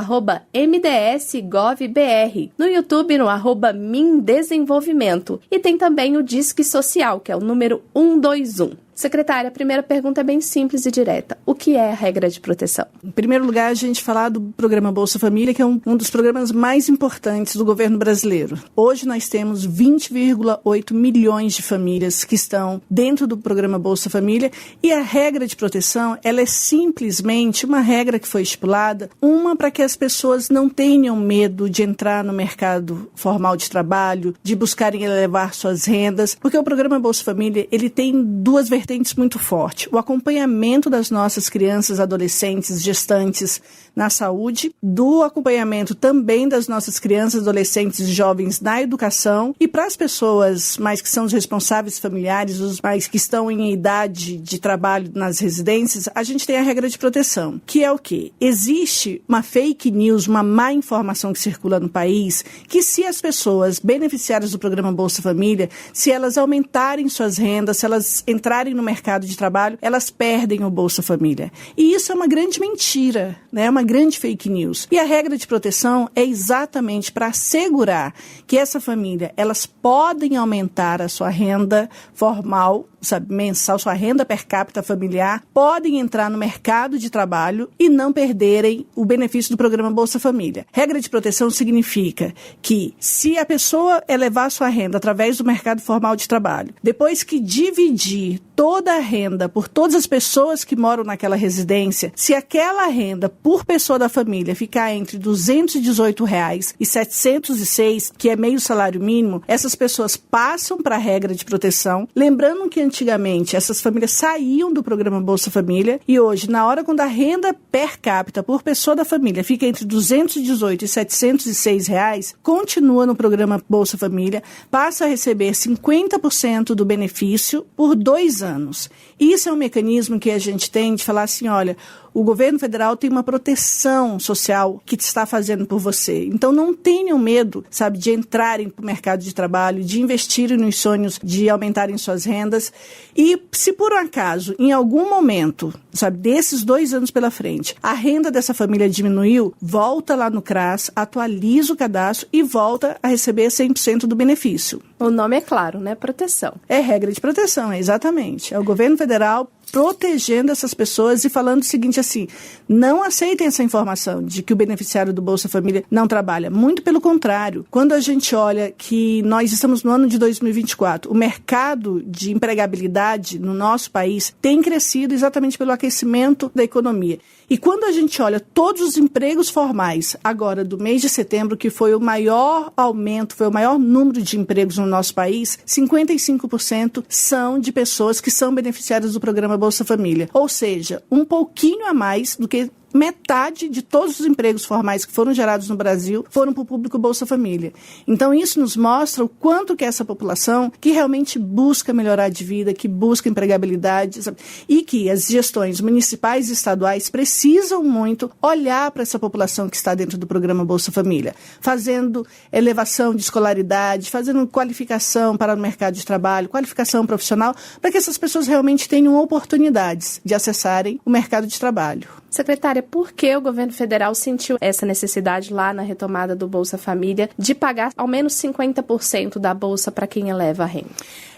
@MDSGovBR. No YouTube, no @MinDesenvolvimento. E tem também o Disque Social, que é o número 121. Secretária, a primeira pergunta é bem simples e direta. O que é a regra de proteção? Em primeiro lugar, a gente falar do programa Bolsa Família, que é um dos programas mais importantes do governo brasileiro. Hoje nós temos 20,8 milhões de famílias que estão dentro do programa Bolsa Família, e a regra de proteção, ela é simplesmente uma regra que foi estipulada, para que as pessoas não tenham medo de entrar no mercado formal de trabalho, de buscarem elevar suas rendas, porque o programa Bolsa Família, ele tem duas vertentes muito fortes. O acompanhamento das nossas crianças, adolescentes, gestantes na saúde, do acompanhamento também das nossas crianças, adolescentes e jovens na educação, e para as pessoas mais que são os responsáveis familiares, os mais que estão em idade de trabalho nas residências, a gente tem a regra de proteção, que é o quê? Existe uma fake news, uma má informação que circula no país, que se as pessoas beneficiárias do programa Bolsa Família, se elas aumentarem suas rendas, se elas entrarem no mercado de trabalho, elas perdem o Bolsa Família. E isso é uma grande mentira, né? É uma grande fake news. E a regra de proteção é exatamente para assegurar que essa família, elas podem aumentar a sua renda formal, mensal, sua renda per capita familiar, podem entrar no mercado de trabalho e não perderem o benefício do programa Bolsa Família. Regra de proteção significa que se a pessoa elevar sua renda através do mercado formal de trabalho, depois que dividir toda a renda por todas as pessoas que moram naquela residência, se aquela renda por pessoa da família ficar entre R$ 218,00 e R$ 706, que é meio salário mínimo, essas pessoas passam para a regra de proteção. Lembrando que antigamente essas famílias saíam do programa Bolsa Família e hoje, na hora quando a renda per capita por pessoa da família fica entre R$ 218 e R$ 706, continua no programa Bolsa Família, passa a receber 50% do benefício por 2 anos. Isso é um mecanismo que a gente tem de falar assim, olha, o governo federal tem uma proteção social que está fazendo por você. Então não tenham medo, de entrarem para o mercado de trabalho, de investirem nos sonhos, de aumentarem suas rendas. E se por um acaso, em algum momento, desses 2 anos pela frente, a renda dessa família diminuiu, volta lá no CRAS, atualiza o cadastro e volta a receber 100% do benefício. O nome é claro, né? Proteção. É regra de proteção, exatamente. É o governo federal protegendo essas pessoas e falando o seguinte assim, não aceitem essa informação de que o beneficiário do Bolsa Família não trabalha. Muito pelo contrário. Quando a gente olha que nós estamos no ano de 2024, o mercado de empregabilidade no nosso país tem crescido exatamente pelo aquecimento da economia. E quando a gente olha todos os empregos formais, agora do mês de setembro, que foi o maior aumento, foi o maior número de empregos no nosso país, 55% são de pessoas que são beneficiárias do programa Bolsa Família. Ou seja, um pouquinho a mais do que metade de todos os empregos formais que foram gerados no Brasil foram para o público Bolsa Família. Então isso nos mostra o quanto que essa população que realmente busca melhorar de vida, que busca empregabilidade, e que as gestões municipais e estaduais precisam muito olhar para essa população que está dentro do programa Bolsa Família, fazendo elevação de escolaridade, fazendo qualificação para o mercado de trabalho, qualificação profissional, para que essas pessoas realmente tenham oportunidades de acessarem o mercado de trabalho. Secretária, por que o governo federal sentiu essa necessidade lá na retomada do Bolsa Família de pagar ao menos 50% da bolsa para quem eleva a renda?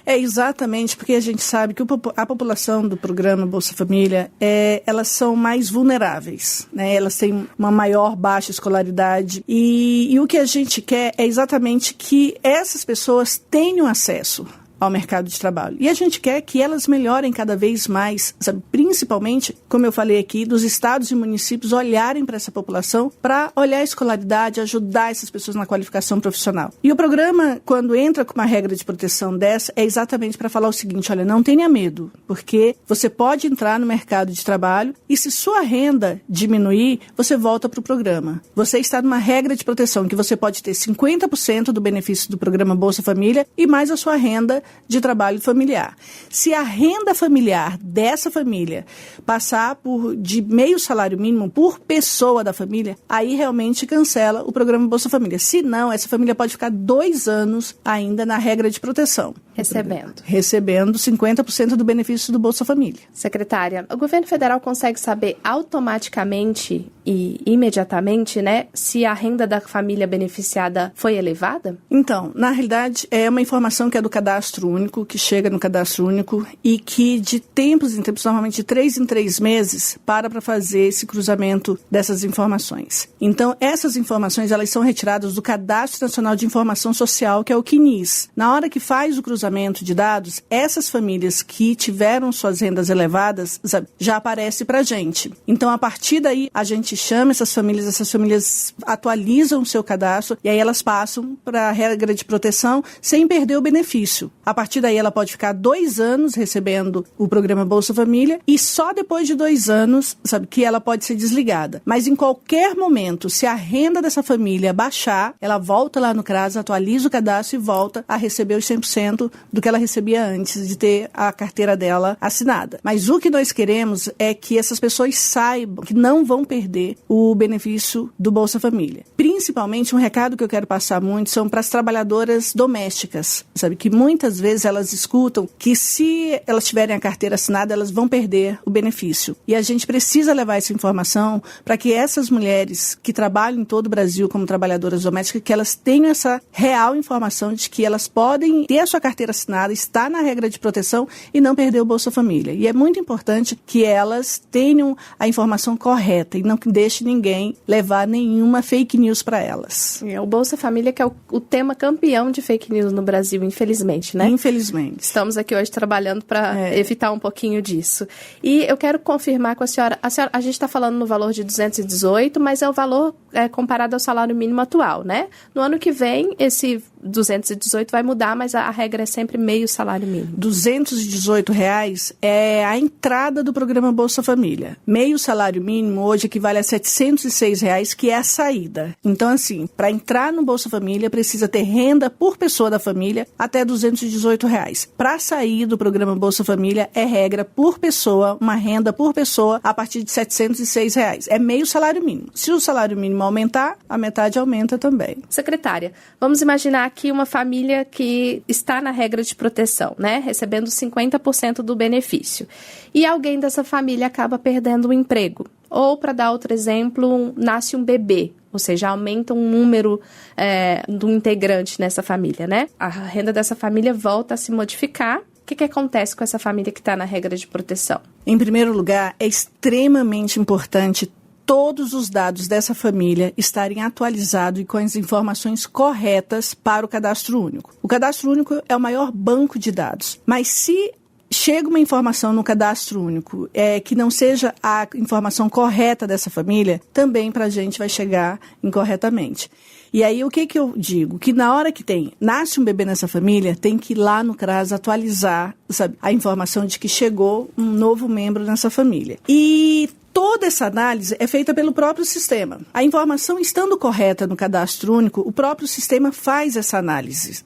É exatamente porque a gente sabe que a população do programa Bolsa Família, elas são mais vulneráveis, né? Elas têm uma maior baixa escolaridade e o que a gente quer é exatamente que essas pessoas tenham acesso ao mercado de trabalho. E a gente quer que elas melhorem cada vez mais, principalmente, como eu falei aqui, dos estados e municípios olharem para essa população, para olhar a escolaridade, ajudar essas pessoas na qualificação profissional. E o programa, quando entra com uma regra de proteção dessa, é exatamente para falar o seguinte, olha, não tenha medo, porque você pode entrar no mercado de trabalho e se sua renda diminuir, você volta para o programa. Você está numa regra de proteção que você pode ter 50% do benefício do programa Bolsa Família e mais a sua renda de trabalho familiar. Se a renda familiar dessa família passar de meio salário mínimo por pessoa da família, aí realmente cancela o programa Bolsa Família. Se não, essa família pode ficar 2 anos ainda na regra de proteção. Recebendo 50% do benefício do Bolsa Família. Secretária, o governo federal consegue saber automaticamente e imediatamente, né, se a renda da família beneficiada foi elevada? Então, na realidade, é uma informação que é do cadastro cadastro único, que chega no cadastro único e que de tempos em tempos, normalmente de 3 em 3 meses, para fazer esse cruzamento dessas informações. Então, essas informações, elas são retiradas do Cadastro Nacional de Informação Social, que é o CNIS. Na hora que faz o cruzamento de dados, essas famílias que tiveram suas rendas elevadas, já aparece para a gente. Então, a partir daí, a gente chama essas famílias atualizam o seu cadastro e aí elas passam para a regra de proteção sem perder o benefício. A partir daí, ela pode ficar 2 anos recebendo o programa Bolsa Família e só depois de 2 anos, que ela pode ser desligada. Mas em qualquer momento, se a renda dessa família baixar, ela volta lá no CRAS, atualiza o cadastro e volta a receber os 100% do que ela recebia antes de ter a carteira dela assinada. Mas o que nós queremos é que essas pessoas saibam que não vão perder o benefício do Bolsa Família. Principalmente, um recado que eu quero passar muito são para as trabalhadoras domésticas, que muitas vezes elas escutam que se elas tiverem a carteira assinada, elas vão perder o benefício. E a gente precisa levar essa informação para que essas mulheres que trabalham em todo o Brasil como trabalhadoras domésticas, que elas tenham essa real informação de que elas podem ter a sua carteira assinada, estar na regra de proteção e não perder o Bolsa Família. E é muito importante que elas tenham a informação correta e não deixe ninguém levar nenhuma fake news para elas. O Bolsa Família que é o tema campeão de fake news no Brasil, infelizmente, né? Infelizmente. Estamos aqui hoje trabalhando para evitar um pouquinho disso. E eu quero confirmar com a senhora, a gente está falando no valor de 218, mas é o valor comparado ao salário mínimo atual, né? No ano que vem, esse 218 vai mudar, mas a regra é sempre meio salário mínimo. R$218 é a entrada do programa Bolsa Família. Meio salário mínimo hoje equivale a R$706, que é a saída. Então, assim, para entrar no Bolsa Família, precisa ter renda por pessoa da família até R$218. Para sair do programa Bolsa Família, é regra por pessoa, uma renda por pessoa a partir de R$706. É meio salário mínimo. Se o salário mínimo aumentar, a metade aumenta também. Secretária, vamos imaginar aqui uma família que está na regra de proteção, né? Recebendo 50% do benefício. E alguém dessa família acaba perdendo o emprego. Ou, para dar outro exemplo, nasce um bebê. Ou seja, aumenta um número do integrante nessa família, né? A renda dessa família volta a se modificar. O que acontece com essa família que está na regra de proteção? Em primeiro lugar, é extremamente importante todos os dados dessa família estarem atualizados e com as informações corretas para o Cadastro Único. O Cadastro Único é o maior banco de dados, mas se chega uma informação no Cadastro Único que não seja a informação correta dessa família, também para a gente vai chegar incorretamente. E aí, o que eu digo? Que na hora que nasce um bebê nessa família, tem que ir lá no CRAS atualizar, a informação de que chegou um novo membro nessa família. E toda essa análise é feita pelo próprio sistema. A informação estando correta no Cadastro Único, o próprio sistema faz essa análise.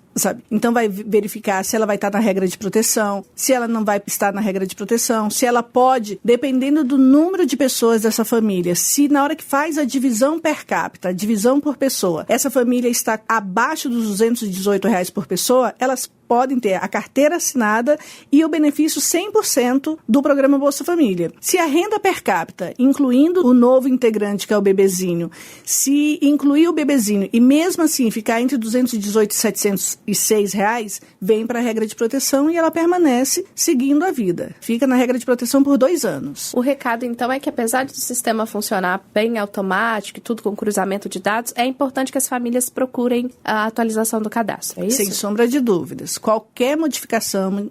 Então vai verificar se ela vai estar na regra de proteção, se ela não vai estar na regra de proteção, se ela pode, dependendo do número de pessoas dessa família, se na hora que faz a divisão per capita, a divisão por pessoa, essa família está abaixo dos R$218 por pessoa, elas podem ter a carteira assinada e o benefício 100% do programa Bolsa Família. Se a renda per capita, incluindo o novo integrante, que é o bebezinho, se incluir o bebezinho e mesmo assim ficar entre R$218 e R$706, vem para a regra de proteção e ela permanece seguindo a vida. Fica na regra de proteção por 2 anos. O recado, então, é que apesar do sistema funcionar bem automático e tudo com cruzamento de dados, é importante que as famílias procurem a atualização do cadastro, é isso? Sem sombra de dúvidas. Qualquer modificação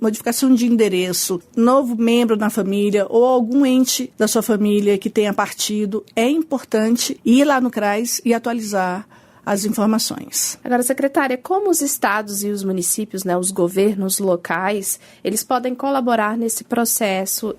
de endereço, novo membro na família ou algum ente da sua família que tenha partido, é importante ir lá no CRAS e atualizar as informações. Agora, secretária, como os estados e os municípios, né, os governos locais, eles podem colaborar nesse processo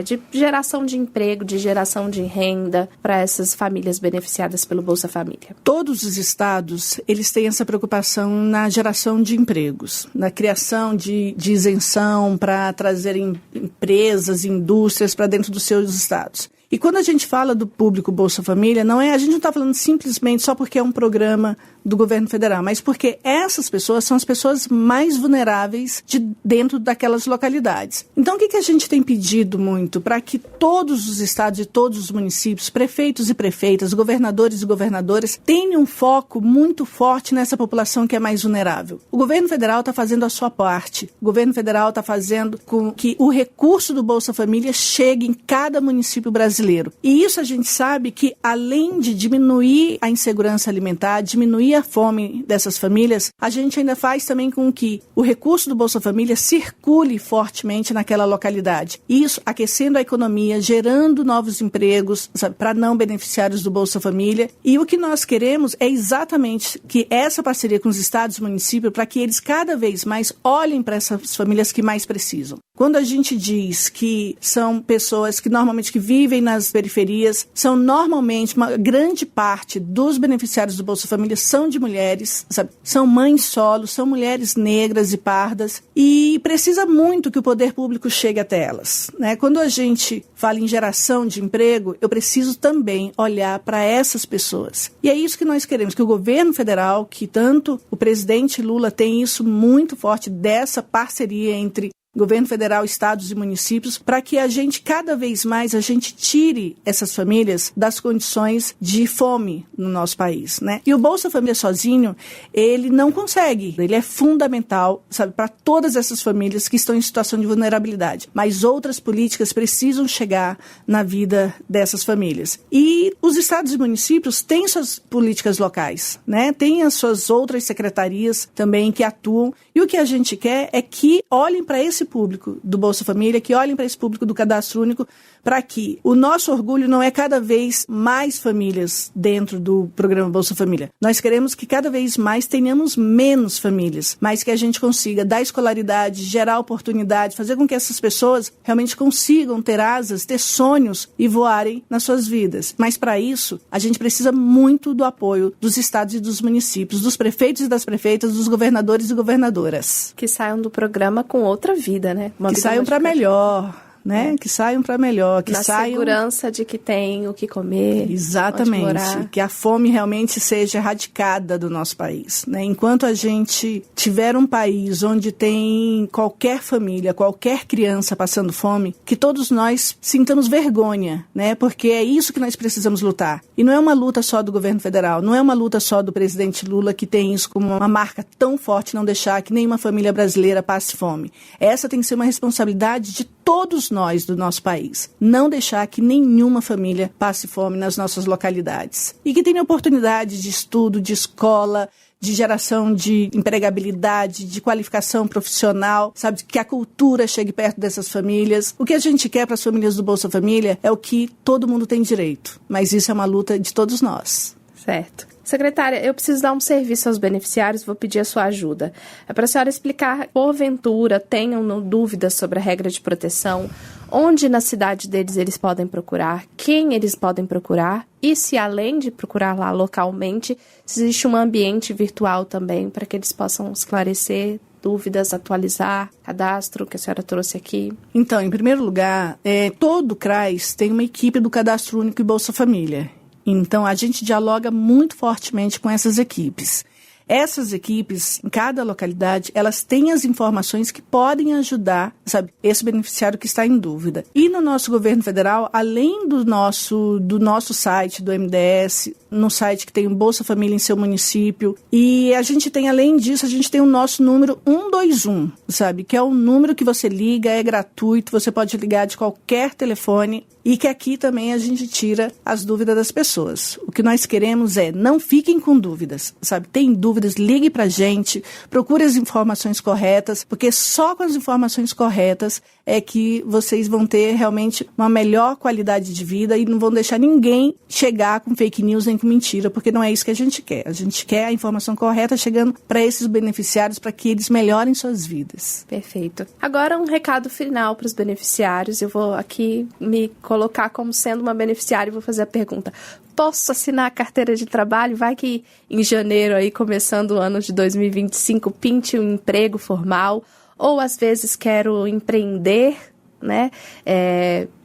de geração de emprego, de geração de renda para essas famílias beneficiadas pelo Bolsa Família? Todos os estados, eles têm essa preocupação na geração de empregos, na criação de isenção para trazer empresas, indústrias para dentro dos seus estados. E quando a gente fala do público Bolsa Família, a gente não está falando simplesmente só porque é um programa do governo federal, mas porque essas pessoas são as pessoas mais vulneráveis dentro daquelas localidades. Então, o que a gente tem pedido muito? Para que todos os estados e todos os municípios, prefeitos e prefeitas, governadores e governadoras, tenham um foco muito forte nessa população que é mais vulnerável. O governo federal está fazendo a sua parte. O governo federal está fazendo com que o recurso do Bolsa Família chegue em cada município brasileiro. E isso a gente sabe que, além de diminuir a insegurança alimentar, diminuir a fome dessas famílias, a gente ainda faz também com que o recurso do Bolsa Família circule fortemente naquela localidade. Isso aquecendo a economia, gerando novos empregos para não beneficiários do Bolsa Família. E o que nós queremos é exatamente que essa parceria com os estados e municípios, para que eles cada vez mais olhem para essas famílias que mais precisam. Quando a gente diz que são pessoas que normalmente que vivem nas periferias, são normalmente, uma grande parte dos beneficiários do Bolsa Família são de mulheres, sabe? São mães solo, são mulheres negras e pardas, e precisa muito que o poder público chegue até elas, né? Quando a gente fala em geração de emprego, eu preciso também olhar para essas pessoas. E é isso que nós queremos, que o governo federal, que tanto o presidente Lula tem isso muito forte, dessa parceria entre governo federal, estados e municípios, para que a gente, cada vez mais, a gente tire essas famílias das condições de fome no nosso país, né? E o Bolsa Família sozinho, ele não consegue. Ele é fundamental, sabe, para todas essas famílias que estão em situação de vulnerabilidade. Mas outras políticas precisam chegar na vida dessas famílias. E os estados e municípios têm suas políticas locais, né? Tem as suas outras secretarias também que atuam. E o que a gente quer é que olhem para esse público do Bolsa Família, que olhem para esse público do Cadastro Único, para que o nosso orgulho não é cada vez mais famílias dentro do programa Bolsa Família. Nós queremos que cada vez mais tenhamos menos famílias, mas que a gente consiga dar escolaridade, gerar oportunidade, fazer com que essas pessoas realmente consigam ter asas, ter sonhos e voarem nas suas vidas. Mas para isso, a gente precisa muito do apoio dos estados e dos municípios, dos prefeitos e das prefeitas, dos governadores e governadoras. Que saiam do programa com outra vida, né? Que saiam para melhor, né? Que saiam para melhor, que saiam... segurança de que tem o que comer. Exatamente, que a fome realmente seja erradicada do nosso país, né? Enquanto a gente tiver um país onde tem qualquer família, qualquer criança passando fome, que todos nós sintamos vergonha, né? Porque é isso que nós precisamos lutar. E não é uma luta só do governo federal, não é uma luta só do presidente Lula, que tem isso como uma marca tão forte, não deixar que nenhuma família brasileira passe fome. Essa tem que ser uma responsabilidade de todos nós do nosso país. Não deixar que nenhuma família passe fome nas nossas localidades. E que tenha oportunidade de estudo, de escola, de geração de empregabilidade, de qualificação profissional, sabe? Que a cultura chegue perto dessas famílias. O que a gente quer para as famílias do Bolsa Família é o que todo mundo tem direito. Mas isso é uma luta de todos nós. Certo. Secretária, eu preciso dar um serviço aos beneficiários, vou pedir a sua ajuda. É para a senhora explicar, porventura, tenham dúvidas sobre a regra de proteção, onde na cidade deles eles podem procurar, quem eles podem procurar e se, além de procurar lá localmente, se existe um ambiente virtual também para que eles possam esclarecer dúvidas, atualizar, cadastro que a senhora trouxe aqui. Então, em primeiro lugar, todo o CRAS tem uma equipe do Cadastro Único e Bolsa Família. Então, a gente dialoga muito fortemente com essas equipes. Essas equipes, em cada localidade, elas têm as informações que podem ajudar, sabe, esse beneficiário que está em dúvida. E no nosso governo federal, além do nosso site, do MDS, no site que tem o Bolsa Família em seu município, e a gente tem, além disso, a gente tem o nosso número 121, sabe, que é um número que você liga, é gratuito, você pode ligar de qualquer telefone, e que aqui também a gente tira as dúvidas das pessoas. O que nós queremos é, não fiquem com dúvidas, sabe? Tem dúvidas, ligue pra gente, procure as informações corretas, porque só com as informações corretas é que vocês vão ter realmente uma melhor qualidade de vida e não vão deixar ninguém chegar com fake news nem com mentira, porque não é isso que a gente quer. A gente quer a informação correta chegando para esses beneficiários para que eles melhorem suas vidas. Perfeito. Agora um recado final para os beneficiários. Eu vou aqui me colocar como sendo uma beneficiária e vou fazer a pergunta: posso assinar a carteira de trabalho? Vai que em janeiro, aí começando o ano de 2025, pinte um emprego formal, ou às vezes quero empreender né?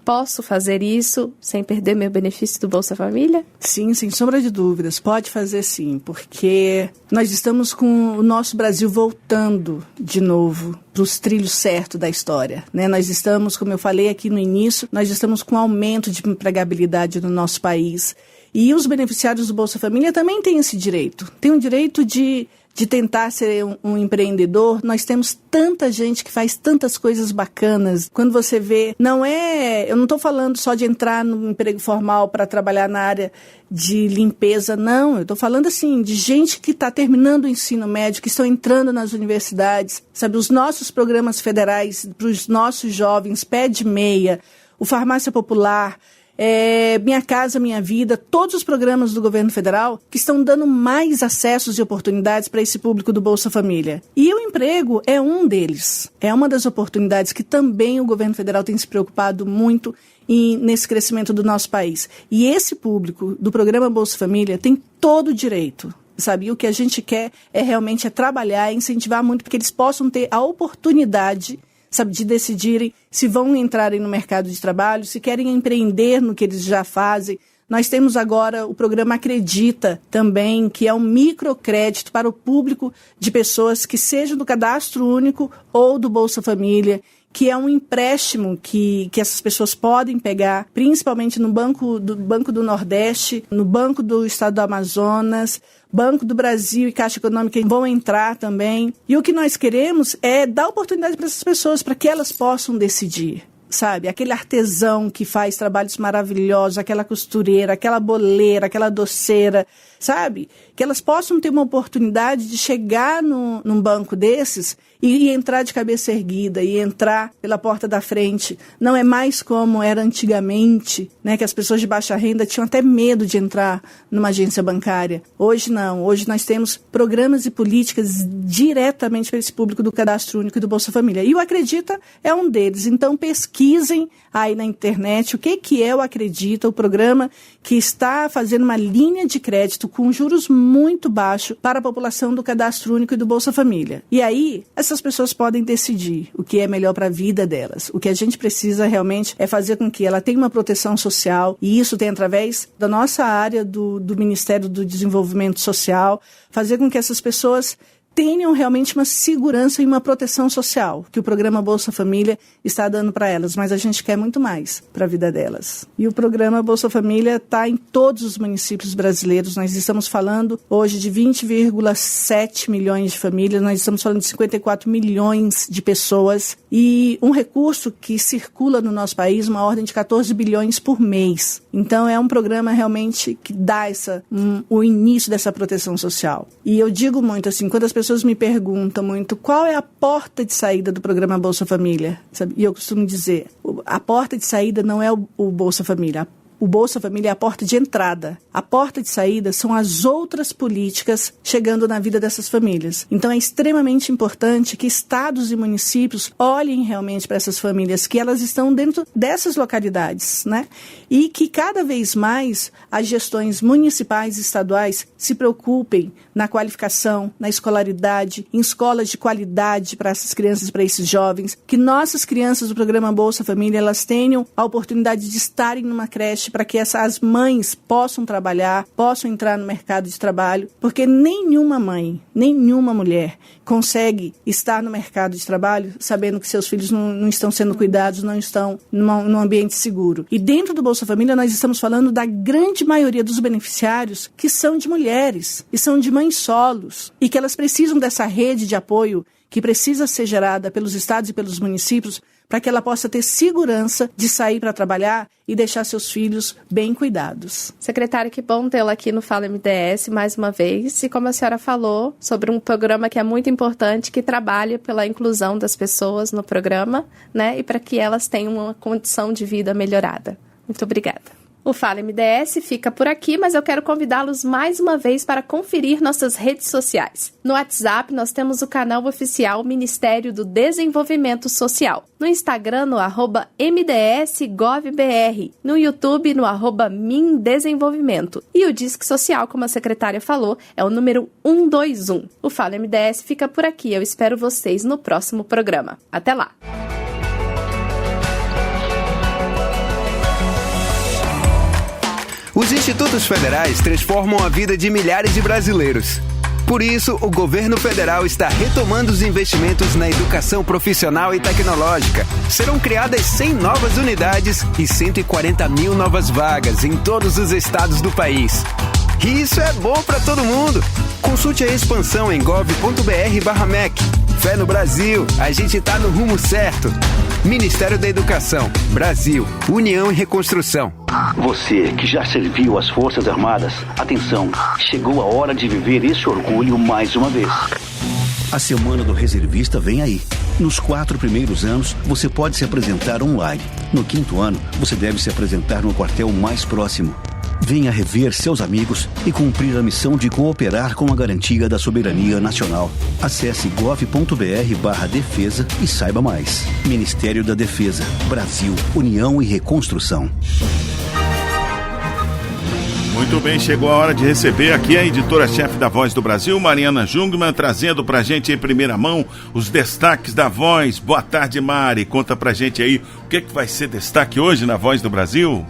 Posso fazer isso sem perder meu benefício do Bolsa Família? Sim, sem sombra de dúvidas. Pode fazer sim, porque nós estamos com o nosso Brasil voltando de novo para os trilhos certos da história, né? Nós estamos, como eu falei aqui no início, nós estamos com um aumento de empregabilidade no nosso país. E os beneficiários do Bolsa Família também têm esse direito. Tem o direito de tentar ser um empreendedor. Nós temos tanta gente que faz tantas coisas bacanas. Quando você vê, eu não estou falando só de entrar no emprego formal para trabalhar na área de limpeza, não. Eu estou falando assim, de gente que está terminando o ensino médio, que estão entrando nas universidades, sabe? Os nossos programas federais para os nossos jovens, Pé de Meia, o Farmácia Popular, Minha Casa Minha Vida, todos os programas do governo federal que estão dando mais acessos e oportunidades para esse público do Bolsa Família. E o emprego é um deles. É uma das oportunidades que também o governo federal tem se preocupado muito nesse crescimento do nosso país. E esse público do programa Bolsa Família tem todo o direito. Sabe? E o que a gente quer realmente trabalhar, incentivar muito, porque eles possam ter a oportunidade, sabe, de decidirem se vão entrarem no mercado de trabalho, se querem empreender no que eles já fazem. Nós temos agora o programa Acredita também, que é um microcrédito para o público de pessoas que sejam do Cadastro Único ou do Bolsa Família, que é um empréstimo que essas pessoas podem pegar, principalmente no Banco do Nordeste, no Banco do Estado do Amazonas, Banco do Brasil e Caixa Econômica vão entrar também. E o que nós queremos é dar oportunidade para essas pessoas, para que elas possam decidir. Sabe, aquele artesão que faz trabalhos maravilhosos, aquela costureira, aquela boleira, aquela doceira, sabe? Que elas possam ter uma oportunidade de chegar num banco desses e entrar de cabeça erguida, e entrar pela porta da frente. Não é mais como era antigamente, né, que as pessoas de baixa renda tinham até medo de entrar numa agência bancária. Hoje não. Hoje nós temos programas e políticas diretamente para esse público do Cadastro Único e do Bolsa Família. E o Acredita é um deles. Então pesquisem aí na internet o que é o Acredita, o programa que está fazendo uma linha de crédito com juros muito baixos para a população do Cadastro Único e do Bolsa Família. E aí, essas pessoas podem decidir o que é melhor para a vida delas. O que a gente precisa realmente é fazer com que ela tenha uma proteção social, e isso tem através da nossa área do Ministério do Desenvolvimento Social, fazer com que essas pessoas tenham realmente uma segurança e uma proteção social que o programa Bolsa Família está dando para elas, mas a gente quer muito mais para a vida delas. E o programa Bolsa Família está em todos os municípios brasileiros. Nós estamos falando hoje de 20,7 milhões de famílias, nós estamos falando de 54 milhões de pessoas e um recurso que circula no nosso país, uma ordem de 14 bilhões por mês. Então é um programa realmente que dá o início dessa proteção social. E eu digo muito assim, quando as pessoas me perguntam muito qual é a porta de saída do programa Bolsa Família, sabe? E eu costumo dizer, a porta de saída não é o Bolsa Família. O Bolsa Família é a porta de entrada. A porta de saída são as outras políticas chegando na vida dessas famílias. Então é extremamente importante que estados e municípios olhem realmente para essas famílias, que elas estão dentro dessas localidades, né? E que cada vez mais as gestões municipais e estaduais se preocupem na qualificação, na escolaridade, em escolas de qualidade para essas crianças, para esses jovens, que nossas crianças do programa Bolsa Família, elas tenham a oportunidade de estarem numa creche para que as mães possam trabalhar, possam entrar no mercado de trabalho, porque nenhuma mãe, nenhuma mulher consegue estar no mercado de trabalho sabendo que seus filhos não estão sendo cuidados, não estão num ambiente seguro. E dentro do Bolsa Família nós estamos falando da grande maioria dos beneficiários que são de mulheres, e são de mães solos, e que elas precisam dessa rede de apoio que precisa ser gerada pelos estados e pelos municípios para que ela possa ter segurança de sair para trabalhar e deixar seus filhos bem cuidados. Secretária, que bom tê-la aqui no Fala MDS mais uma vez. E como a senhora falou, sobre um programa que é muito importante, que trabalha pela inclusão das pessoas no programa, né? E para que elas tenham uma condição de vida melhorada. Muito obrigada. O Fala MDS fica por aqui, mas eu quero convidá-los mais uma vez para conferir nossas redes sociais. No WhatsApp, nós temos o canal oficial Ministério do Desenvolvimento Social. No Instagram, no @MDSGovBR. No YouTube, no @MinDesenvolvimento. E o Disque Social, como a secretária falou, é o número 121. O Fala MDS fica por aqui. Eu espero vocês no próximo programa. Até lá! Os institutos federais transformam a vida de milhares de brasileiros. Por isso, o governo federal está retomando os investimentos na educação profissional e tecnológica. Serão criadas 100 novas unidades e 140 mil novas vagas em todos os estados do país. E isso é bom para todo mundo. Consulte a expansão em gov.br/MEC. Fé no Brasil, a gente tá no rumo certo. Ministério da Educação, Brasil, União e Reconstrução. Você que já serviu as Forças Armadas, atenção, chegou a hora de viver esse orgulho mais uma vez. A Semana do Reservista vem aí. Nos 4 primeiros anos, você pode se apresentar online. No 5º ano, você deve se apresentar no quartel mais próximo. Venha rever seus amigos e cumprir a missão de cooperar com a garantia da soberania nacional. Acesse gov.br/defesa e saiba mais. Ministério da Defesa, Brasil, União e Reconstrução. Muito bem, chegou a hora de receber aqui a editora-chefe da Voz do Brasil, Mariana Jungmann, trazendo pra gente em primeira mão os destaques da Voz. Boa tarde, Mari. Conta pra gente aí o que vai ser destaque hoje na Voz do Brasil.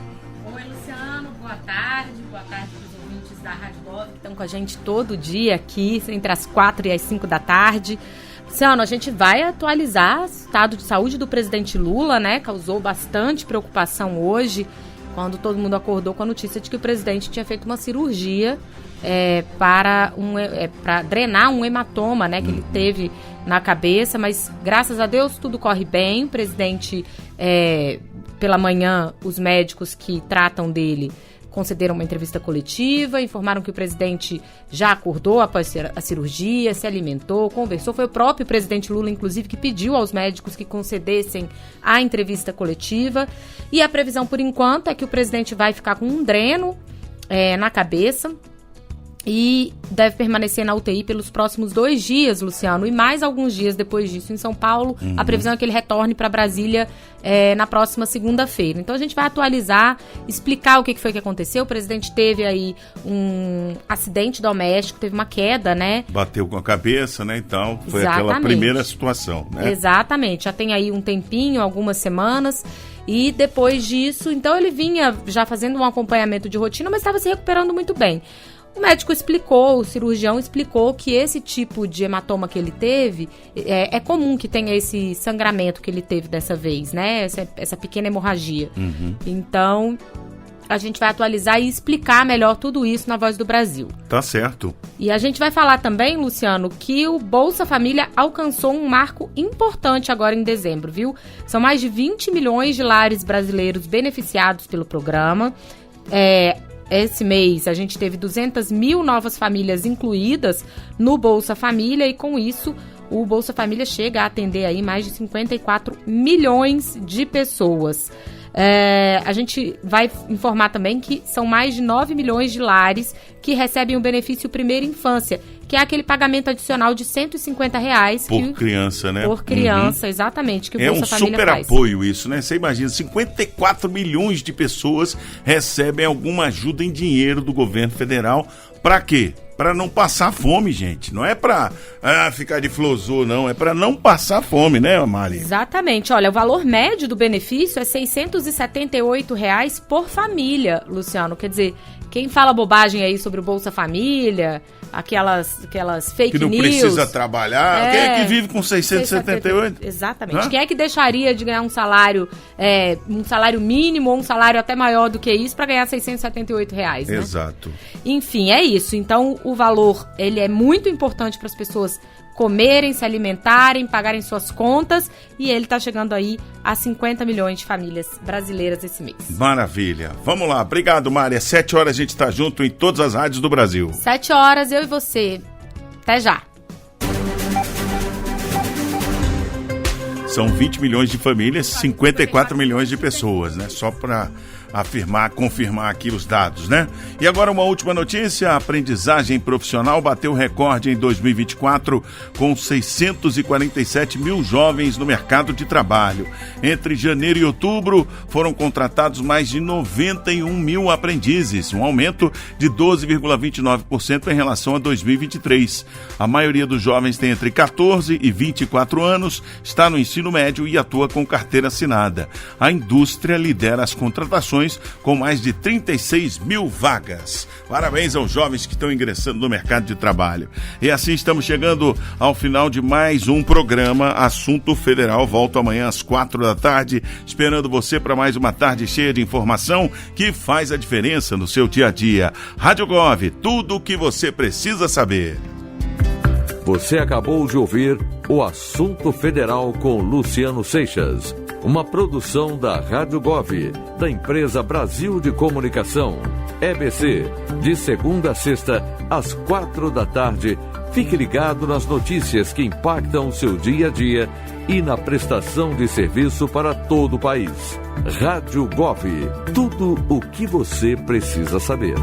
Com a gente todo dia aqui, entre as 4 e as 5 da tarde. Luciano, a gente vai atualizar o estado de saúde do presidente Lula, né? Causou bastante preocupação hoje, quando todo mundo acordou com a notícia de que o presidente tinha feito uma cirurgia para drenar um hematoma, né? Que ele teve na cabeça, mas graças a Deus tudo corre bem. O presidente, pela manhã, os médicos que tratam dele concederam uma entrevista coletiva, informaram que o presidente já acordou após a cirurgia, se alimentou, conversou. Foi o próprio presidente Lula, inclusive, que pediu aos médicos que concedessem a entrevista coletiva. E a previsão, por enquanto, é que o presidente vai ficar com um dreno na cabeça e deve permanecer na UTI pelos próximos 2 dias, Luciano, e mais alguns dias depois disso em São Paulo. A previsão é que ele retorne para Brasília na próxima segunda-feira. Então a gente vai atualizar, explicar o que foi que aconteceu. O presidente teve aí um acidente doméstico, teve uma queda, né? Bateu com a cabeça, né? Então foi Exatamente. Aquela primeira situação, né? Exatamente, já tem aí um tempinho, algumas semanas. E depois disso, então ele vinha já fazendo um acompanhamento de rotina, mas estava se recuperando muito bem. O médico explicou, o cirurgião explicou que esse tipo de hematoma que ele teve, é comum que tenha esse sangramento que ele teve dessa vez, né? Essa pequena hemorragia. Então, a gente vai atualizar e explicar melhor tudo isso na Voz do Brasil. Tá certo. E a gente vai falar também, Luciano, que o Bolsa Família alcançou um marco importante agora em dezembro, viu? São mais de 20 milhões de lares brasileiros beneficiados pelo programa. Esse mês a gente teve 200 mil novas famílias incluídas no Bolsa Família e com isso o Bolsa Família chega a atender aí mais de 54 milhões de pessoas. A gente vai informar também que são mais de 9 milhões de lares que recebem o benefício Primeira Infância, que é aquele pagamento adicional de R$150 por criança, né? Por criança, exatamente, que o Bolsa Família faz. É um super apoio isso, né? Você imagina, 54 milhões de pessoas recebem alguma ajuda em dinheiro do governo federal. Pra quê? Para não passar fome, gente. Não é para ficar de flosô, não. É para não passar fome, né, Mari? Exatamente. Olha, o valor médio do benefício é R$678 por família, Luciano. Quer dizer, quem fala bobagem aí sobre o Bolsa Família, aquelas fake news... Que não precisa trabalhar. Quem é que vive com 678? Exatamente. Quem é que deixaria de ganhar um salário mínimo ou um salário até maior do que isso para ganhar R$678, né? Exato. Enfim, é isso. Então, o valor, ele é muito importante para as pessoas comerem, se alimentarem, pagarem suas contas, e ele está chegando aí a 50 milhões de famílias brasileiras esse mês. Maravilha. Vamos lá. Obrigado, Mária. 7 horas a gente está junto em todas as rádios do Brasil. 7 horas, eu e você. Até já. São 20 milhões de famílias, 54 milhões de pessoas, né? Só para confirmar aqui os dados, né? E agora uma última notícia: a aprendizagem profissional bateu recorde em 2024 com 647 mil jovens no mercado de trabalho. Entre janeiro e outubro foram contratados mais de 91 mil aprendizes, um aumento de 12,29% em relação a 2023. A maioria dos jovens tem entre 14 e 24 anos, está no ensino médio e atua com carteira assinada. A indústria lidera as contratações licitações com mais de 36 mil vagas. Parabéns aos jovens que estão ingressando no mercado de trabalho. E assim estamos chegando ao final de mais um programa Assunto Federal. Volto amanhã às 4 da tarde, esperando você para mais uma tarde cheia de informação que faz a diferença no seu dia a dia. Rádio Gov, tudo o que você precisa saber. Você acabou de ouvir o Assunto Federal com Luciano Seixas, uma produção da Rádio Gov, da empresa Brasil de Comunicação, EBC, de segunda a sexta, às 4 da tarde. Fique ligado nas notícias que impactam o seu dia a dia e na prestação de serviço para todo o país. Rádio Gov, tudo o que você precisa saber.